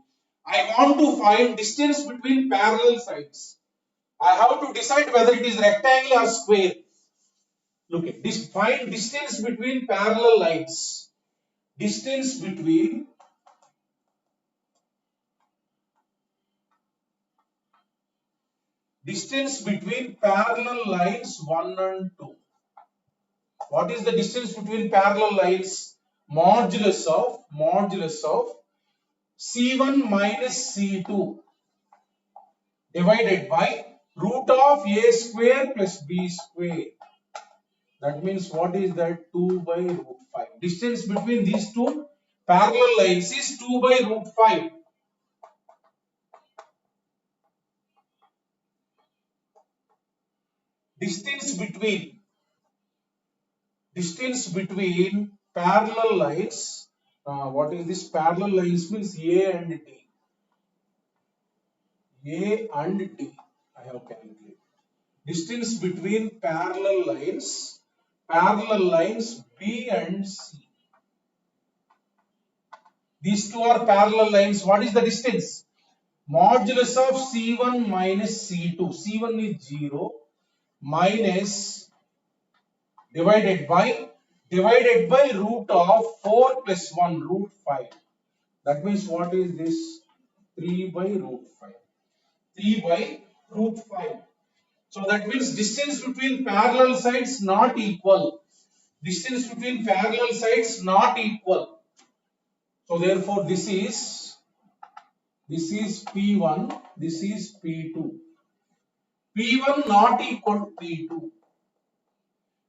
I want to find distance between parallel sides. I have to decide whether it is rectangle or square. Look at this. Find distance between parallel lines. Distance between parallel lines 1 and 2. What is the distance between parallel lines? modulus of C1 minus C2 divided by root of A square plus B square. That means what is that? 2 by root 5. Distance between these two parallel lines is 2 by root 5. Distance between parallel lines. What is this? Parallel lines means A and D. A and D. I have calculated. Distance between parallel lines B and C. These two are parallel lines. What is the distance? Modulus of C1 minus C2. C1 is 0 minus divided by root of 4 plus 1 root 5. That means what is this? 3 by root 5. 3 by root 5. So that means distance between parallel sides not equal. Distance between parallel sides not equal. So therefore this is P1, this is P2. P1 not equal to P2.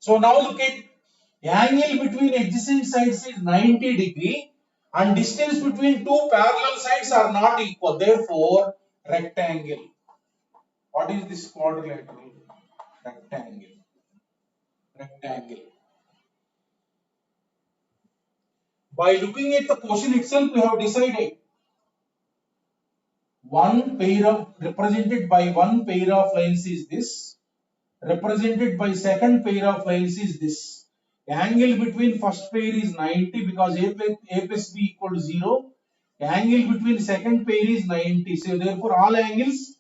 So now look at angle between adjacent sides is 90 degree and distance between two parallel sides are not equal. Therefore rectangle. What is this quadrilateral? Rectangle. By looking at the question itself, we have decided represented by one pair of lines is this, represented by second pair of lines is this. Angle between first pair is 90 because A plus B equal to 0. Angle between second pair is 90. So therefore all angles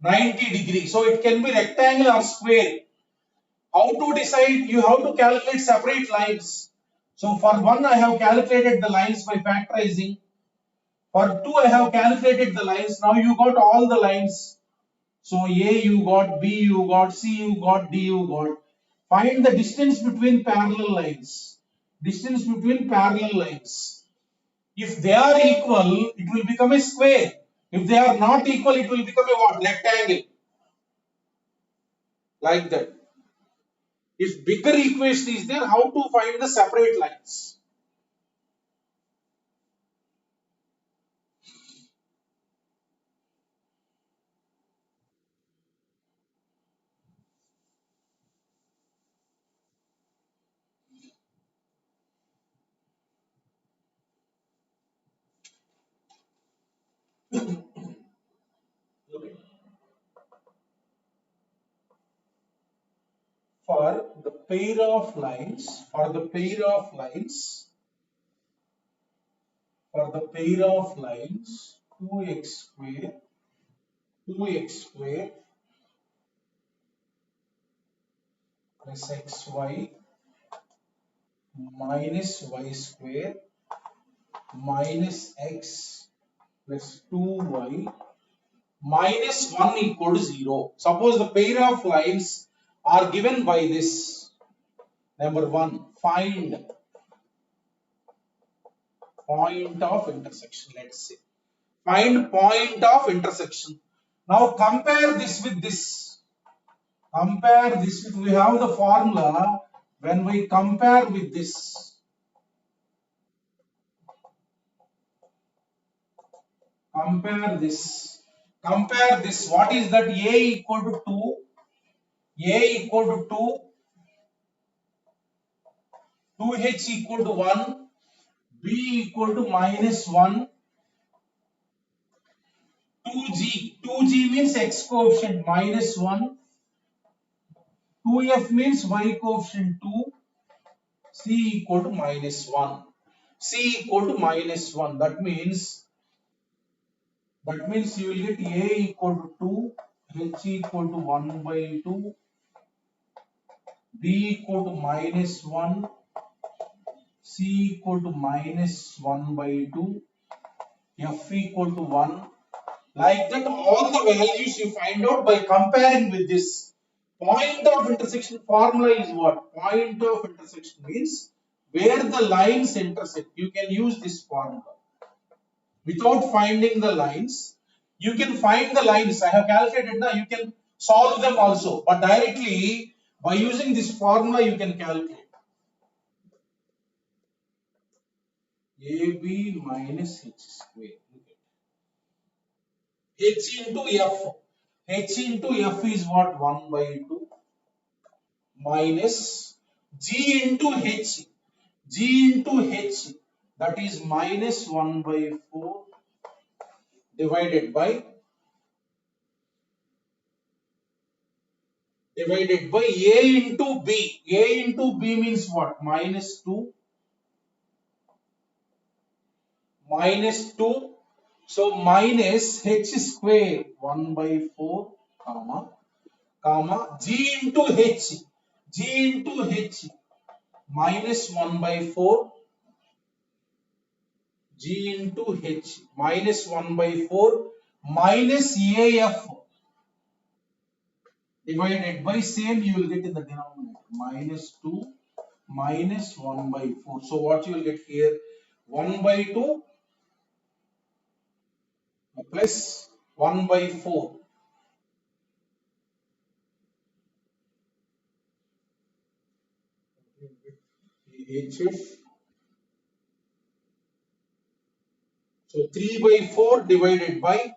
90 degree. So it can be rectangle or square. How to decide? You have to calculate separate lines. So for 1 I have calculated the lines by factorizing. For 2 I have calculated the lines. Now you got all the lines. So A you got, B you got, C you got, D you got. Find the distance between parallel lines. Distance between parallel lines. If they are equal, it will become a square. If they are not equal, it will become a what? Rectangle. Like that. If bigger equation is there, how to find the separate lines? Okay. For the pair of lines, 2x square plus xy minus y square minus x plus 2y minus 1 equal to 0. Suppose the pair of lines are given by this. Number 1, find point of intersection. Let's say find point of intersection. Now compare this with this. We have the formula. When we compare with this, compare this, what is that? A equal to 2, A equal to 2, 2h equal to 1, B equal to minus 1, 2g means x coefficient minus 1, 2f means y coefficient 2, c equal to minus 1. That means you will get A equal to 2, h equal to 1 by 2, b equal to minus 1, c equal to minus 1 by 2, f equal to 1. Like that, all the values you find out by comparing with this. Point of intersection formula is what? Point of intersection means where the lines intersect, you can use this formula. Without finding the lines, you can find the lines. I have calculated now, you can solve them also, but directly by using this formula you can calculate. AB minus H square. H into F. H into F is what? 1 by 2 minus G into H. G into H, that is minus 1 by 4 divided by A into B. A into B means what? Minus 2 minus 2. So minus H square 1 by 4 comma G into H. G into H minus 1 by 4 G into H minus 1 by 4 minus AF divided by same you will get in the denominator minus 2 minus 1 by 4. So what you will get here 1 by 2 plus 1 by 4. HF. So 3 by 4 divided by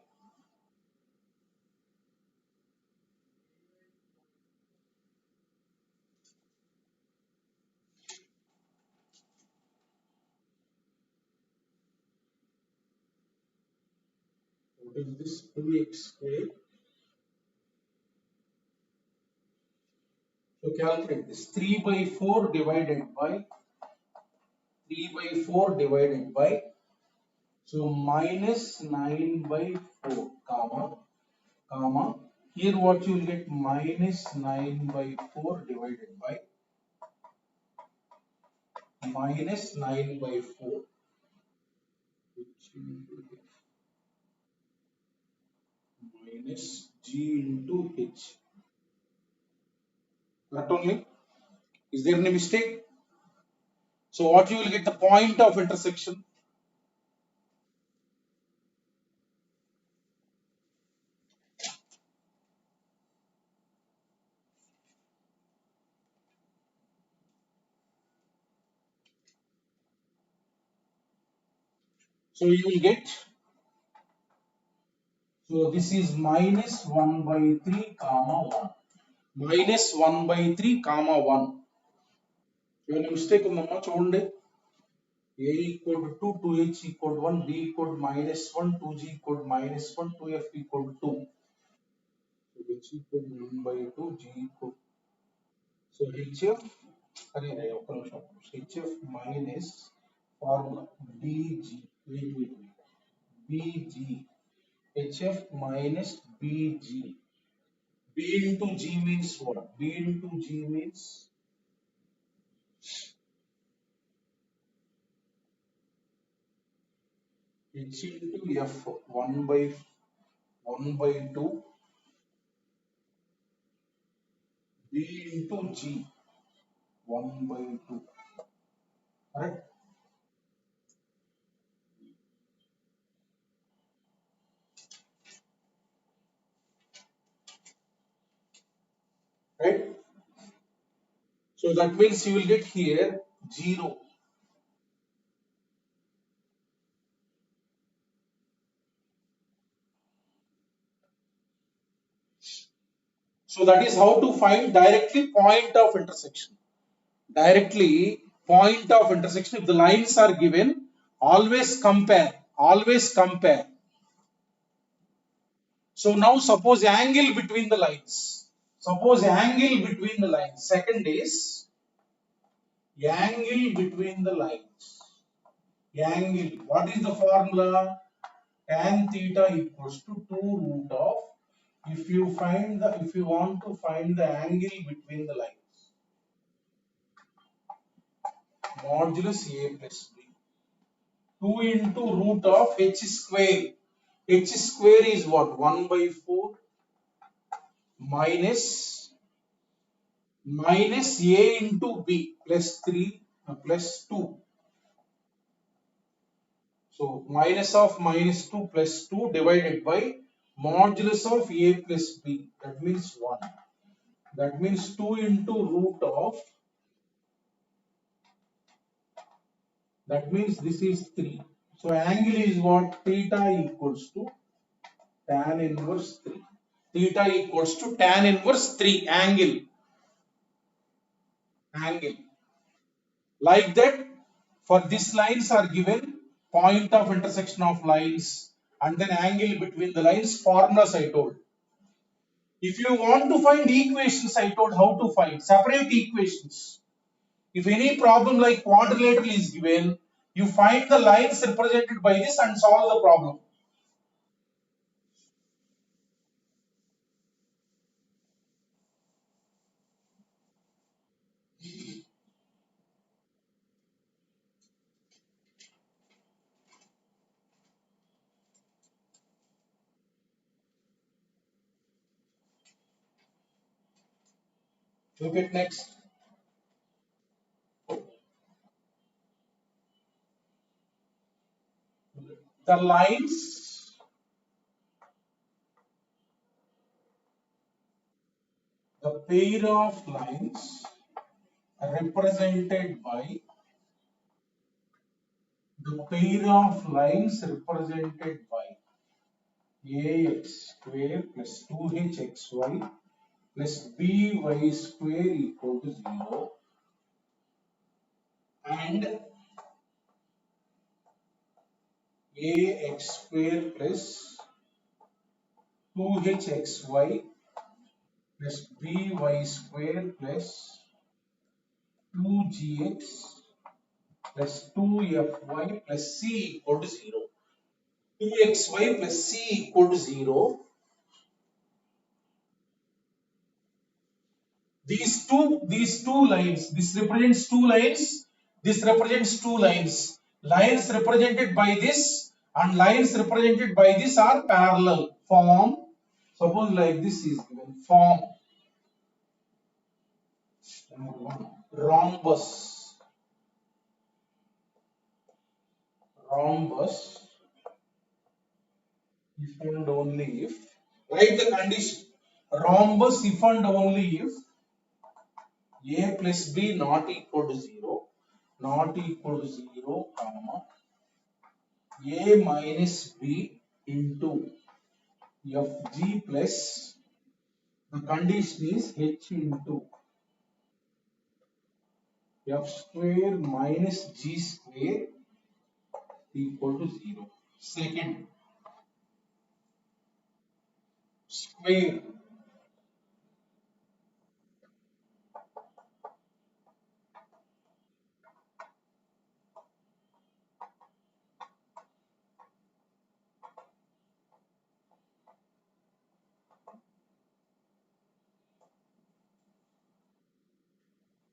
what is this 2x square. So calculate this 3 by 4 divided by so minus 9 by 4 comma here what you will get minus 9 by 4 divided by minus 9 by 4 minus G into H. That only? Is there any mistake? So what you will get the point of intersection? So you will get, so this is minus 1 by 3 comma 1. Minus 1 by 3 comma 1. Any mistake unదమ్మా చూడండి. A equal to 2, 2h equal to 1, B equal to minus 1, 2g equal to minus 1, 2f equal to 2. So h equal to 1 by 2, g equal. So hf, hf minus formula bg, bg, hf minus bg. B into g means what? B into g means h into f 1 by 2 b into g 1 by 2. Correct? Right? So that means you will get here 0. So that is how to find directly point of intersection. Directly point of intersection. If the lines are given, always compare. Always compare. So now suppose angle between the lines. Suppose angle between the lines. Second is angle between the lines. Angle. What is the formula? Tan theta equals to 2 root of. If you want to find the angle between the lines, modulus A plus B. 2 into root of h square. H square is what? 1 by 4 minus A into B plus 3 plus 2. So minus of minus 2 plus 2 divided by modulus of a plus b. That means 1. That means 2 into root of, that means this is 3. So angle is what? Theta equals to tan inverse 3. Theta equals to tan inverse 3 angle. Angle. Like that, for these lines are given point of intersection of lines and then angle between the lines, formulas I told. If you want to find equations, I told how to find separate equations. If any problem like quadrilateral is given, you find the lines represented by this and solve the problem. Look at next. The lines, the pair of lines represented by the pair of lines represented by ax square plus 2hxy plus by square equal to 0 and ax square plus 2hxy plus by square plus 2gx plus 2fy plus c equal to 0. 2xy plus c equal to 0. These two lines, this represents two lines, this represents two lines. Lines represented by this and lines represented by this are parallel. Form, suppose like this is given, form rhombus. Rhombus if and only if, write the condition, rhombus if and only if a plus b not equal to 0, not equal to 0, comma a minus b into fg plus, the condition is h into f square minus g square equal to 0. Second, square,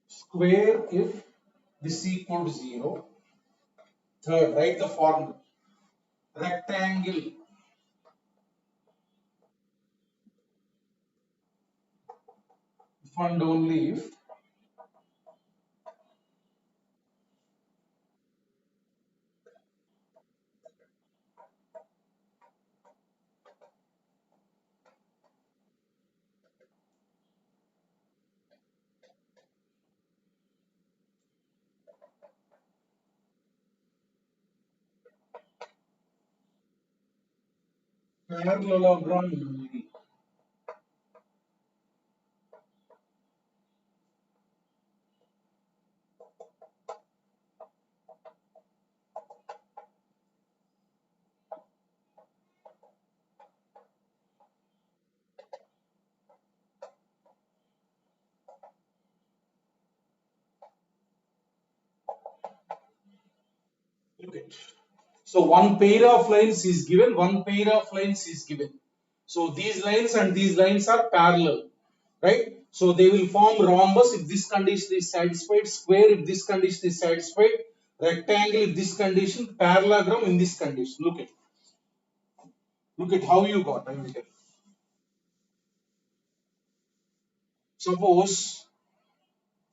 square if this equal to 0. Third, write the formula, rectangle if and only if parallelogram only. Look at. So one pair of lines is given, one pair of lines is given. So these lines and these lines are parallel, right? So they will form rhombus if this condition is satisfied, square if this condition is satisfied, rectangle if this condition, parallelogram in this condition. Look at how you got. I will tell you. Suppose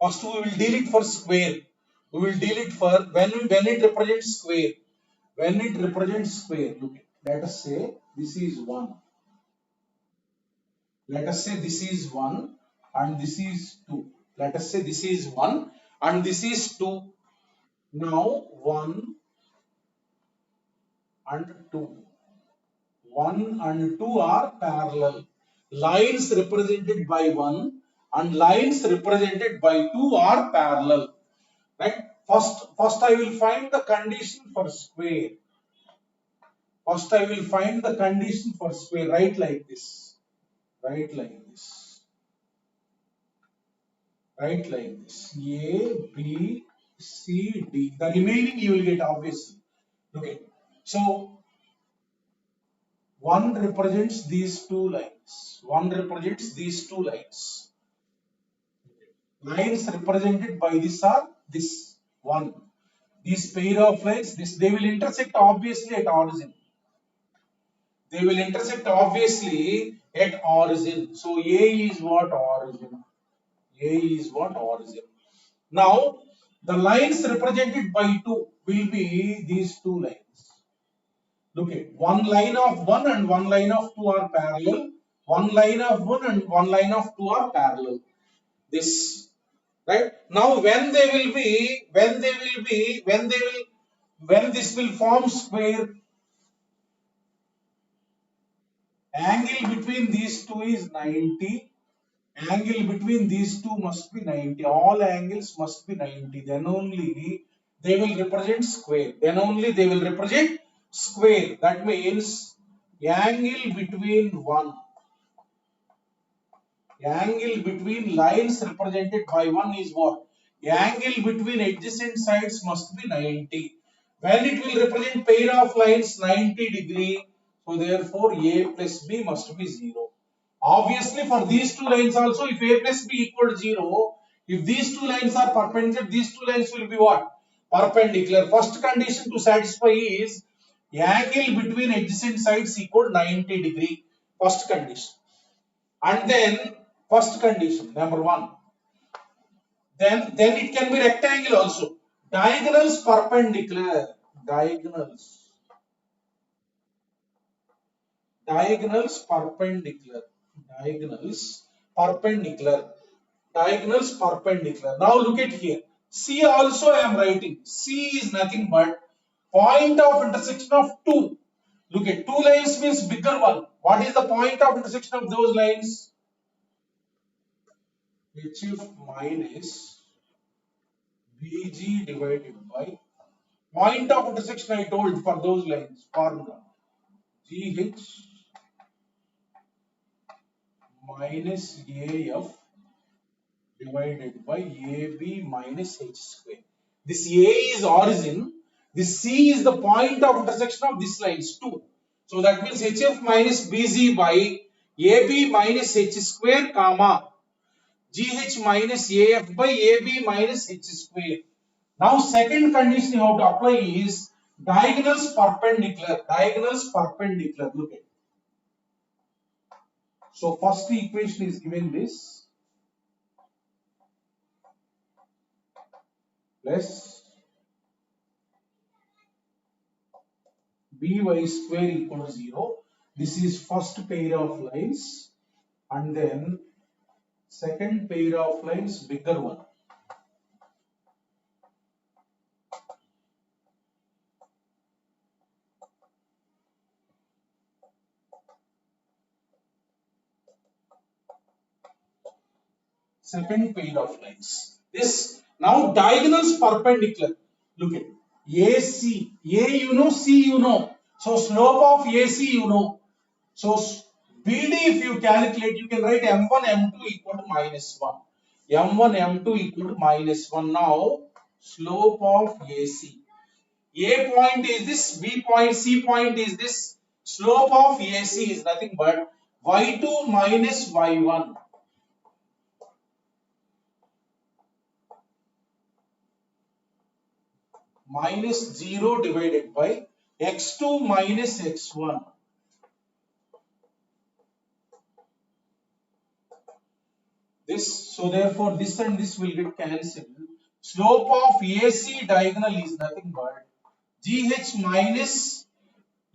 first we will deal it for square. We will deal it for when it represents square. When it represents square, look at, let us say this is 1. Let us say this is 1 and this is 2. Let us say this is 1 and this is 2. Now 1 and 2. 1 and 2 are parallel. Lines represented by 1 and lines represented by 2 are parallel. Right? First I will find the condition for square. First I will find the condition for square. Write like this. Write like this. Write like this. A, B, C, D. The remaining you will get obviously. Okay. So 1 represents these two lines. 1 represents these two lines. Lines represented by this are this 1. These pair of lines, this they will intersect obviously at origin. They will intersect obviously at origin. So A is what? Origin. A is what? Origin. Now, the lines represented by 2 will be these two lines. Look at one line of 1 and one line of 2 are parallel. One line of 1 and one line of 2 are parallel. This, right? Now, when this will form square, angle between these two is 90. Angle between these two must be 90. All angles must be 90. Then only they will represent square. Then only they will represent square. That means angle between angle between lines represented by 1 is what? Angle between adjacent sides must be 90. When it will represent pair of lines 90 degree, so therefore A plus B must be 0. Obviously for these two lines also, if A plus B equal to 0, if these two lines are perpendicular, these two lines will be what? Perpendicular. First condition to satisfy is angle between adjacent sides equal 90 degree. First condition. And then first condition, number 1. Then it can be rectangle also. Diagonals perpendicular. Diagonals. Diagonals perpendicular. Diagonals perpendicular. Diagonals perpendicular. Now look at here. C also I am writing. C is nothing but point of intersection of 2. Look at 2 lines means bigger one. What is the point of intersection of those lines? HF minus BG divided by point of intersection I told for those lines formula GH minus AF divided by AB minus H square. This A is origin, this C is the point of intersection of these lines 2. So that means HF minus BG by AB minus H square comma GH minus AF by AB minus H square. Now second condition you have to apply is diagonals perpendicular. Diagonals perpendicular. Look at. So first equation is given this plus by square equals 0. This is first pair of lines and then second pair of lines bigger one. Second pair of lines. This now diagonals perpendicular. Look at AC. A you know, C you know. So slope of AC you know. So BD if you calculate, you can write M1 M2 equal to minus 1. M1 M2 equal to minus 1. Now slope of AC. A point is this, B point, C point is this. Slope of AC is nothing but Y2 minus Y1. Minus 0 divided by x2 minus x1. This, so therefore this and this will get cancelled. slope of AC diagonal is nothing but GH minus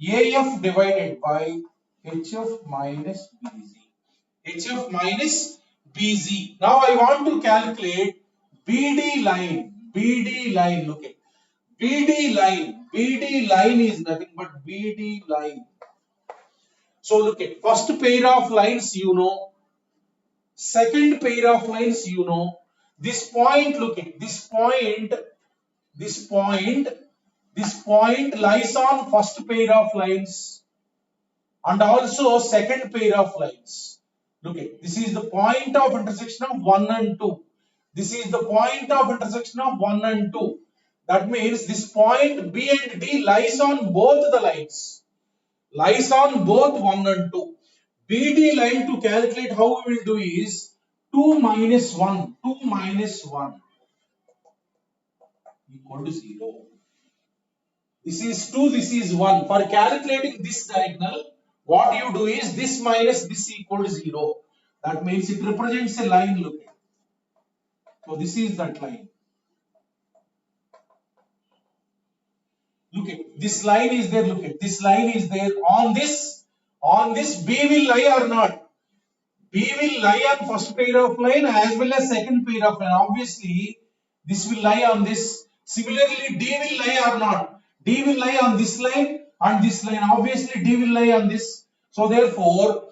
AF divided by HF minus BZ. HF minus BZ. Now I want to calculate BD line. BD line, look at BD line. BD line is nothing but BD line. So look at first pair of lines you know, second pair of lines you know. This point, look at this point, this point, this point lies on first pair of lines and also second pair of lines. Look at this is the point of intersection of 1 and 2. This is the point of intersection of 1 and 2. That means this point B and D lies on both the lines. Lies on both 1 and 2. BD line to calculate how we will do is 2 minus 1. 2 minus 1 equal to 0. This is 2, this is 1. For calculating this diagonal, what you do is this minus this equal to 0. That means it represents a line, look at. So this is that line. Look at this line is there, look at this line is there on this B will lie or not. B will lie on first pair of line as well as second pair of line. Obviously, this will lie on this. Similarly, D will lie or not. D will lie on this line and this line. Obviously, D will lie on this. So therefore,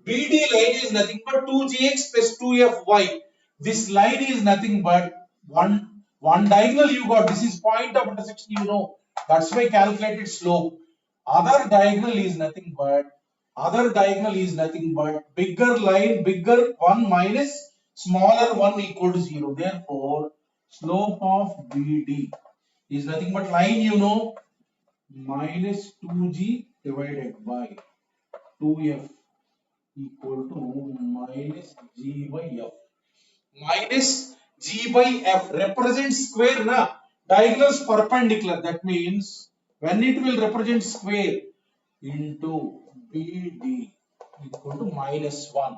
BD line is nothing but 2GX plus 2FY. This line is nothing but one diagonal you got. This is point of intersection you know. That's why calculated slope. Other diagonal is nothing but bigger line, bigger 1 minus smaller 1 equal to 0. Therefore, slope of BD is nothing but line you know minus 2G divided by 2F equal to minus G by F. Minus G by F represents square na. Diagonals perpendicular. That means when it will represent square into BD equal to minus 1.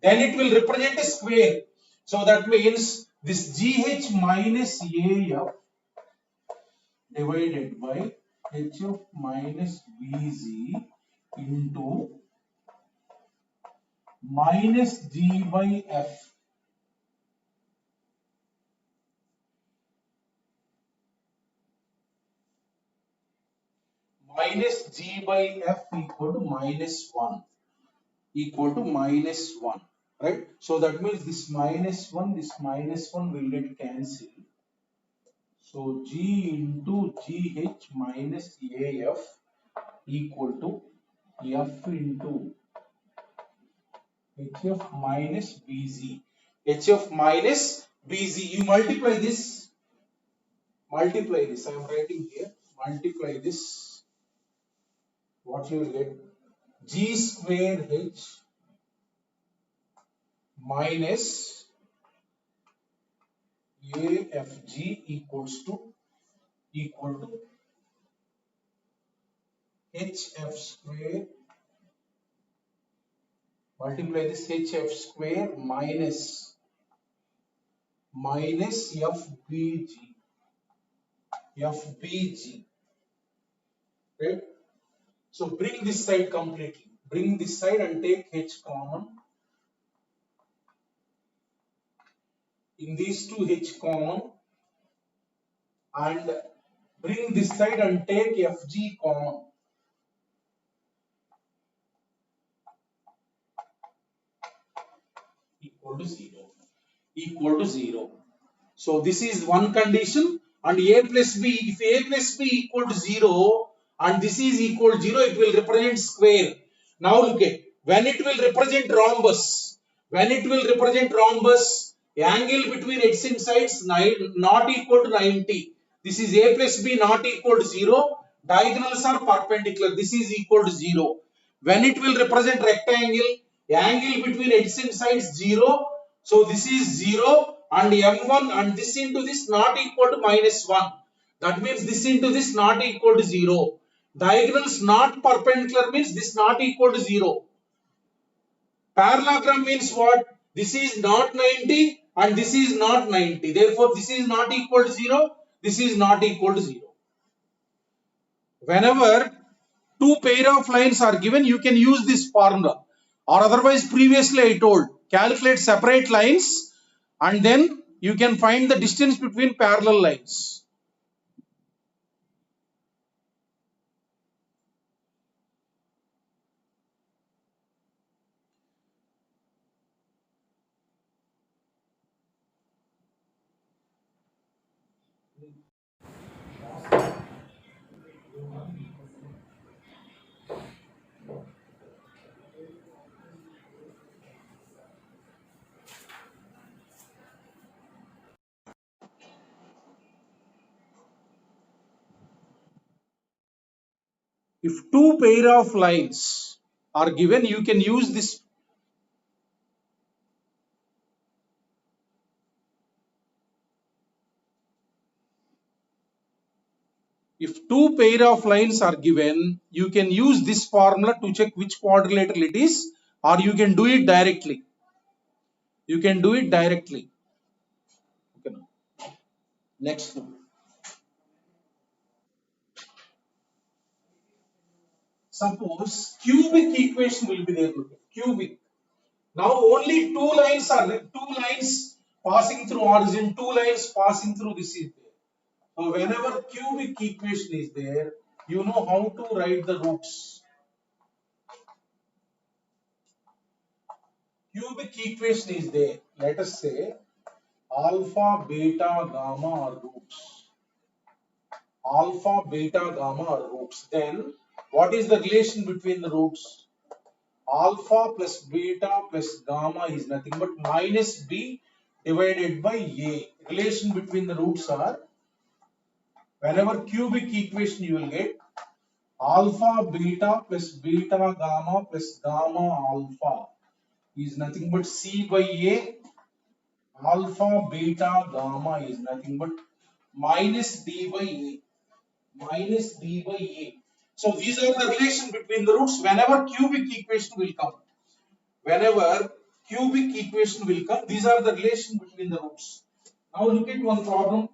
Then it will represent a square. So that means this GH minus AF divided by HF minus BZ into minus G by F. Minus G by F equal to minus 1. Right? So that means this minus 1 will get cancelled. So G into GH minus AF equal to F into HF minus BZ. HF minus BZ. You multiply this. I am writing here. Multiply this. What you will get? G square H minus AFG equals to HF square. Multiply this HF square minus FBG. Right? So bring this side completely. Bring this side and take H common. In these two H common. And bring this side and take FG common. Equal to 0. So this is one condition. And A plus B, if A plus B equal to 0 and this is equal to 0, it will represent square. Now look at, when it will represent rhombus, angle between adjacent sides not equal to 90. This is A plus B not equal to 0. Diagonals are perpendicular. This is equal to 0. When it will represent rectangle, angle between adjacent sides 0. So this is 0 and M1 and this into this not equal to minus 1. That means this into this not equal to 0. Diagonals not perpendicular means this not equal to 0. Parallelogram means what? This is not 90 and this is not 90. Therefore, this is not equal to 0. This is not equal to 0. Whenever two pair of lines are given, you can use this formula, or otherwise previously I told calculate separate lines and then you can find the distance between parallel lines. If two pair of lines are given, you can use this. If two pair of lines are given, you can use this formula to check which quadrilateral it is, or you can do it directly. You can do it directly. Okay. Next one. Suppose cubic equation will be there. Cubic. Now only two lines passing through origin, two lines passing through this is there. So whenever cubic equation is there, you know how to write the roots. Cubic equation is there. Let us say alpha, beta, gamma are roots. Alpha, beta, gamma are roots. Then what is the relation between the roots? Alpha plus beta plus gamma is nothing but minus b divided by a. Relation between the roots are, whenever cubic equation you will get alpha beta plus beta gamma plus gamma alpha is nothing but c by a. Alpha beta gamma is nothing but minus d by a. Minus d by a. So these are the relation between the roots whenever cubic equation will come. Whenever cubic equation will come, these are the relation between the roots. Now look at one problem.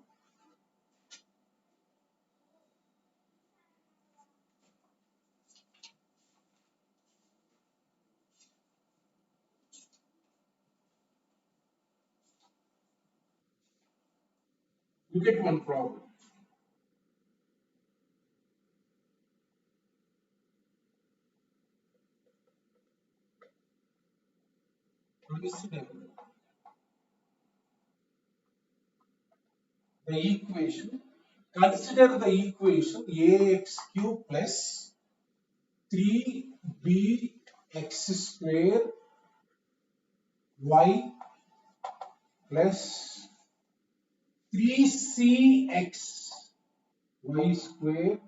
Look at one problem. Consider the equation. Consider the equation ax cube plus 3bx square y plus 3cx y square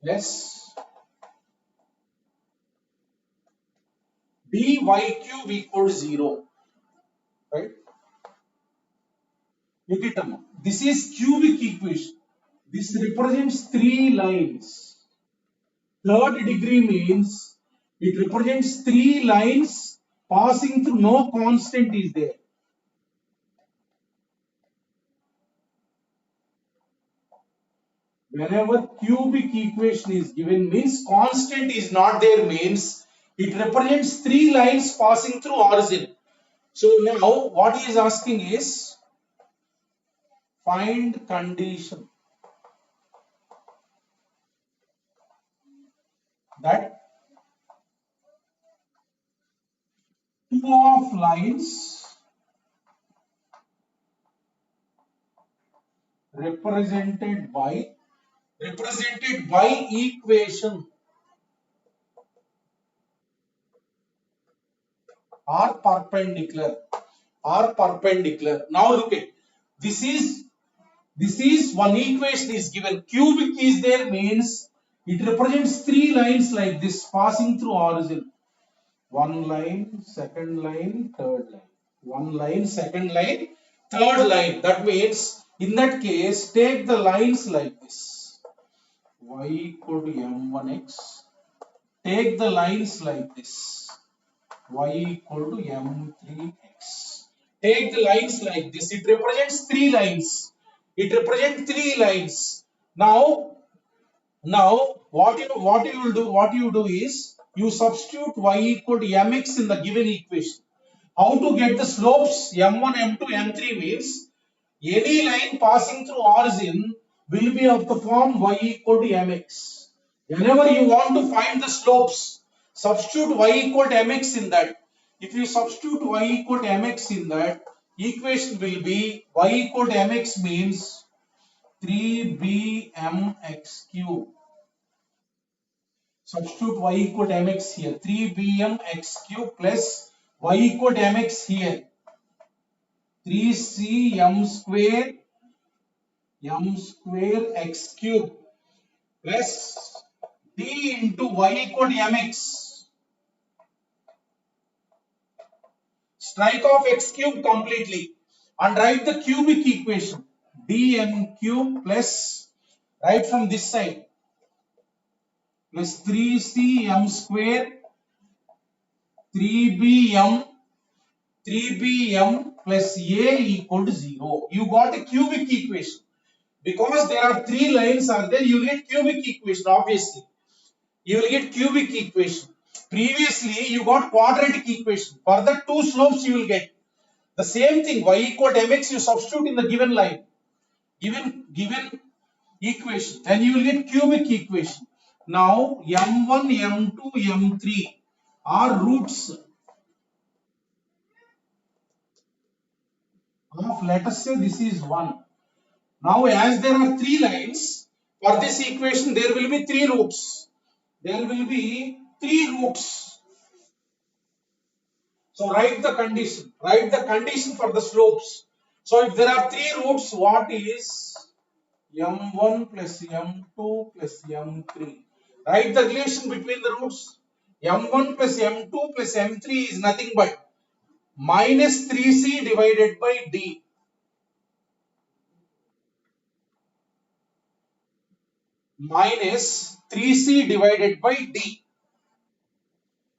plus dy cube equal to 0. Right? Look at them. This is cubic equation. This represents three lines. Third degree means it represents three lines passing through, no constant is there. Whenever cubic equation is given means constant is not there, means it represents three lines passing through origin. So now what he is asking is find condition that two of lines represented by equation are perpendicular. Now look at this is one equation is given. Cubic is there means it represents three lines like this passing through origin. One line, second line, third line. One line, second line, third line. That means in that case take the lines like this. Y equal to m1x. Take the lines like this. y equal to m3x. Take the lines like this. It represents three lines. It represents three lines. Now, what you do is you substitute y equal to mx in the given equation. How to get the slopes m1, m2, m3 means any line passing through origin will be of the form y equal to mx. Whenever you want to find the slopes, substitute y equal to mx in that. If you substitute y equal to mx in that, equation will be y equal to mx means 3bmx cube. Substitute y equal to mx here. 3bmx cube plus y equal to mx here. 3cm square x cube plus d into y equal to mx. Strike off x cube completely and write the cubic equation. dm cube plus, right from this side, plus 3cm square 3bm plus a equal to 0. You got a cubic equation. Because there are three lines are there, you will get cubic equation, obviously. You will get cubic equation. Previously, you got quadratic equation. For the two slopes, you will get the same thing. Y equal to mx, you substitute in the given line, given equation. Then you will get cubic equation. Now, m1, m2, m3 are roots of, let us say this is 1. Now, as there are three lines, for this equation, there will be three roots. There will be three roots. So, write the condition. Write the condition for the slopes. So, if there are three roots, what is m1 plus m2 plus m3? Write the relation between the roots. m1 plus m2 plus m3 is nothing but minus 3c divided by d. Minus 3c divided by d.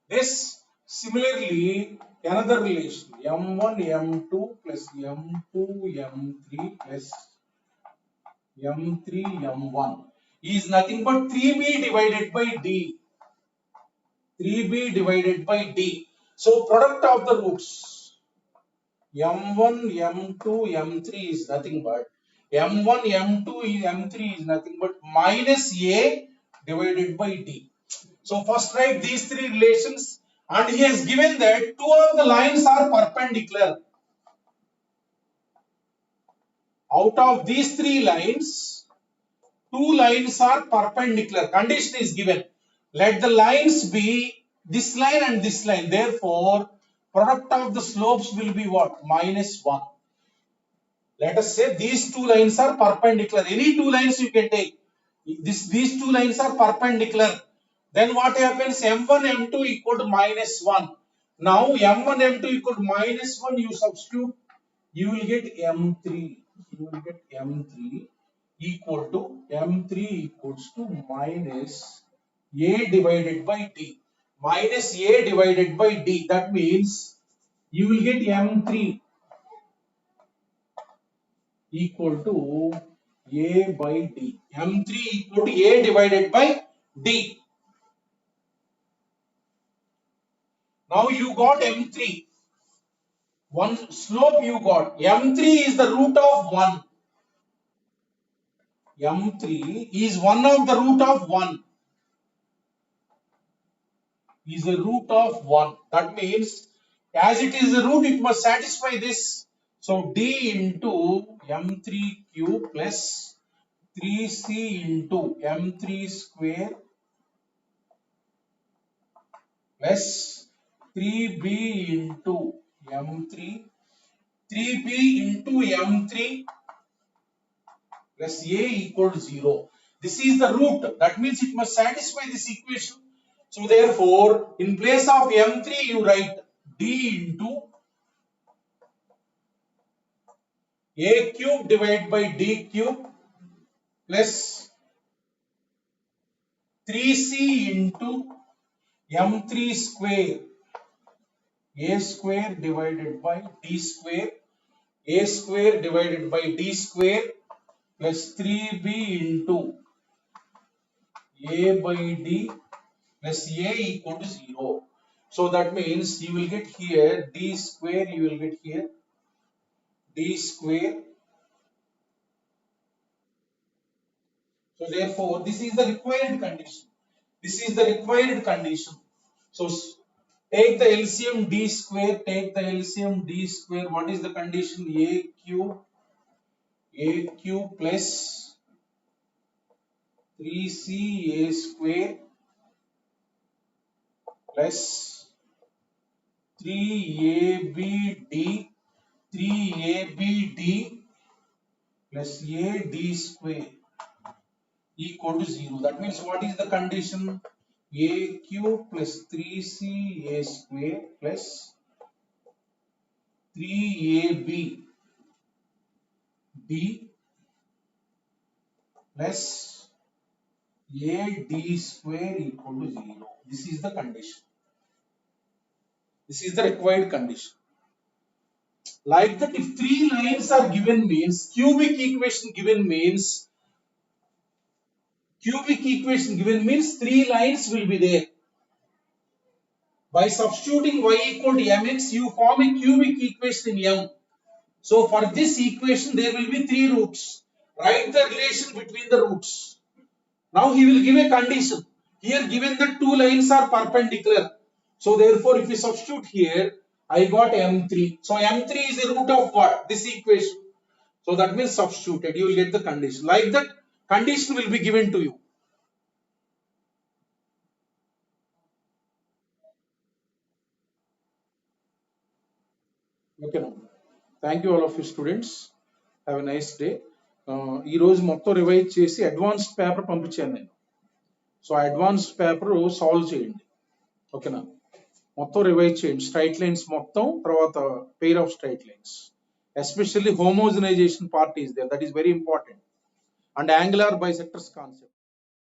This similarly another relation m1 m2 plus m2 m3 plus m3 m1 is nothing but 3b divided by d. 3b divided by d. So product of the roots m1 m2 m3 is nothing but m1 m2 m3 is nothing but minus a divided by d. So first write these three relations, and he has given that two of the lines are perpendicular. Out of these three lines, two lines are perpendicular. Condition is given. Let the lines be this line and this line. Therefore, product of the slopes will be what? Minus 1. Let us say these two lines are perpendicular. Any two lines you can take. These two lines are perpendicular. Then what happens? m1, m2 equal to minus 1. Now m1, m2 equal to minus 1, you substitute, you will get m3. You will get m3 equal to, m3 equals to minus a divided by d. Minus a divided by d. That means you will get m3 equal to a by d. m3 equal to a divided by d. Now you got m3. One slope you got. m3 is the root of 1. m3 is one of the root of 1. Is a root of 1. That means as it is a root, it must satisfy this. So d into m3 cube plus 3c into m3 square plus 3b into m3, 3b into m3 plus a equal to 0. This is the root. That means it must satisfy this equation. So therefore, in place of m3, you write d into a cube divided by d cube plus 3c into m3 square a square divided by d square, a square divided by d square plus 3b into a by d plus a equal to 0. So that means you will get here d square, you will get here d square. So therefore, this is the required condition. This is the required condition. So take the LCM d square, take the LCM d square. What is the condition? AQ plus 3c a square plus 3abd 3abd plus a d square equal to 0. That means what is the condition? AQ plus 3c a square plus 3ab d plus a d square equal to 0. This is the condition. This is the required condition. Like that, if three lines are given means cubic equation given means three lines will be there. By substituting y equal to mx, you form a cubic equation in M. So for this equation, there will be three roots. Write the relation between the roots. Now he will give a condition. Here given that two lines are perpendicular. So therefore, if you substitute here, I got M3. So M3 is a root of what? This equation. So that means substituted. You will get the condition. Like that, condition will be given to you. Okay, now. Thank you all of you students. Have a nice day. ఈ రోజు మొత్తం revise చేసి advanced paper పంపించాను నేను. So advanced paper solve చేయండి. ఓకేనా, మొత్తం revise చేయండి. స్ట్రైట్ లైన్స్ మొత్తం, తర్వాత pair of straight lines, especially homogenization part is there, that is very important, and angular bisectors concept.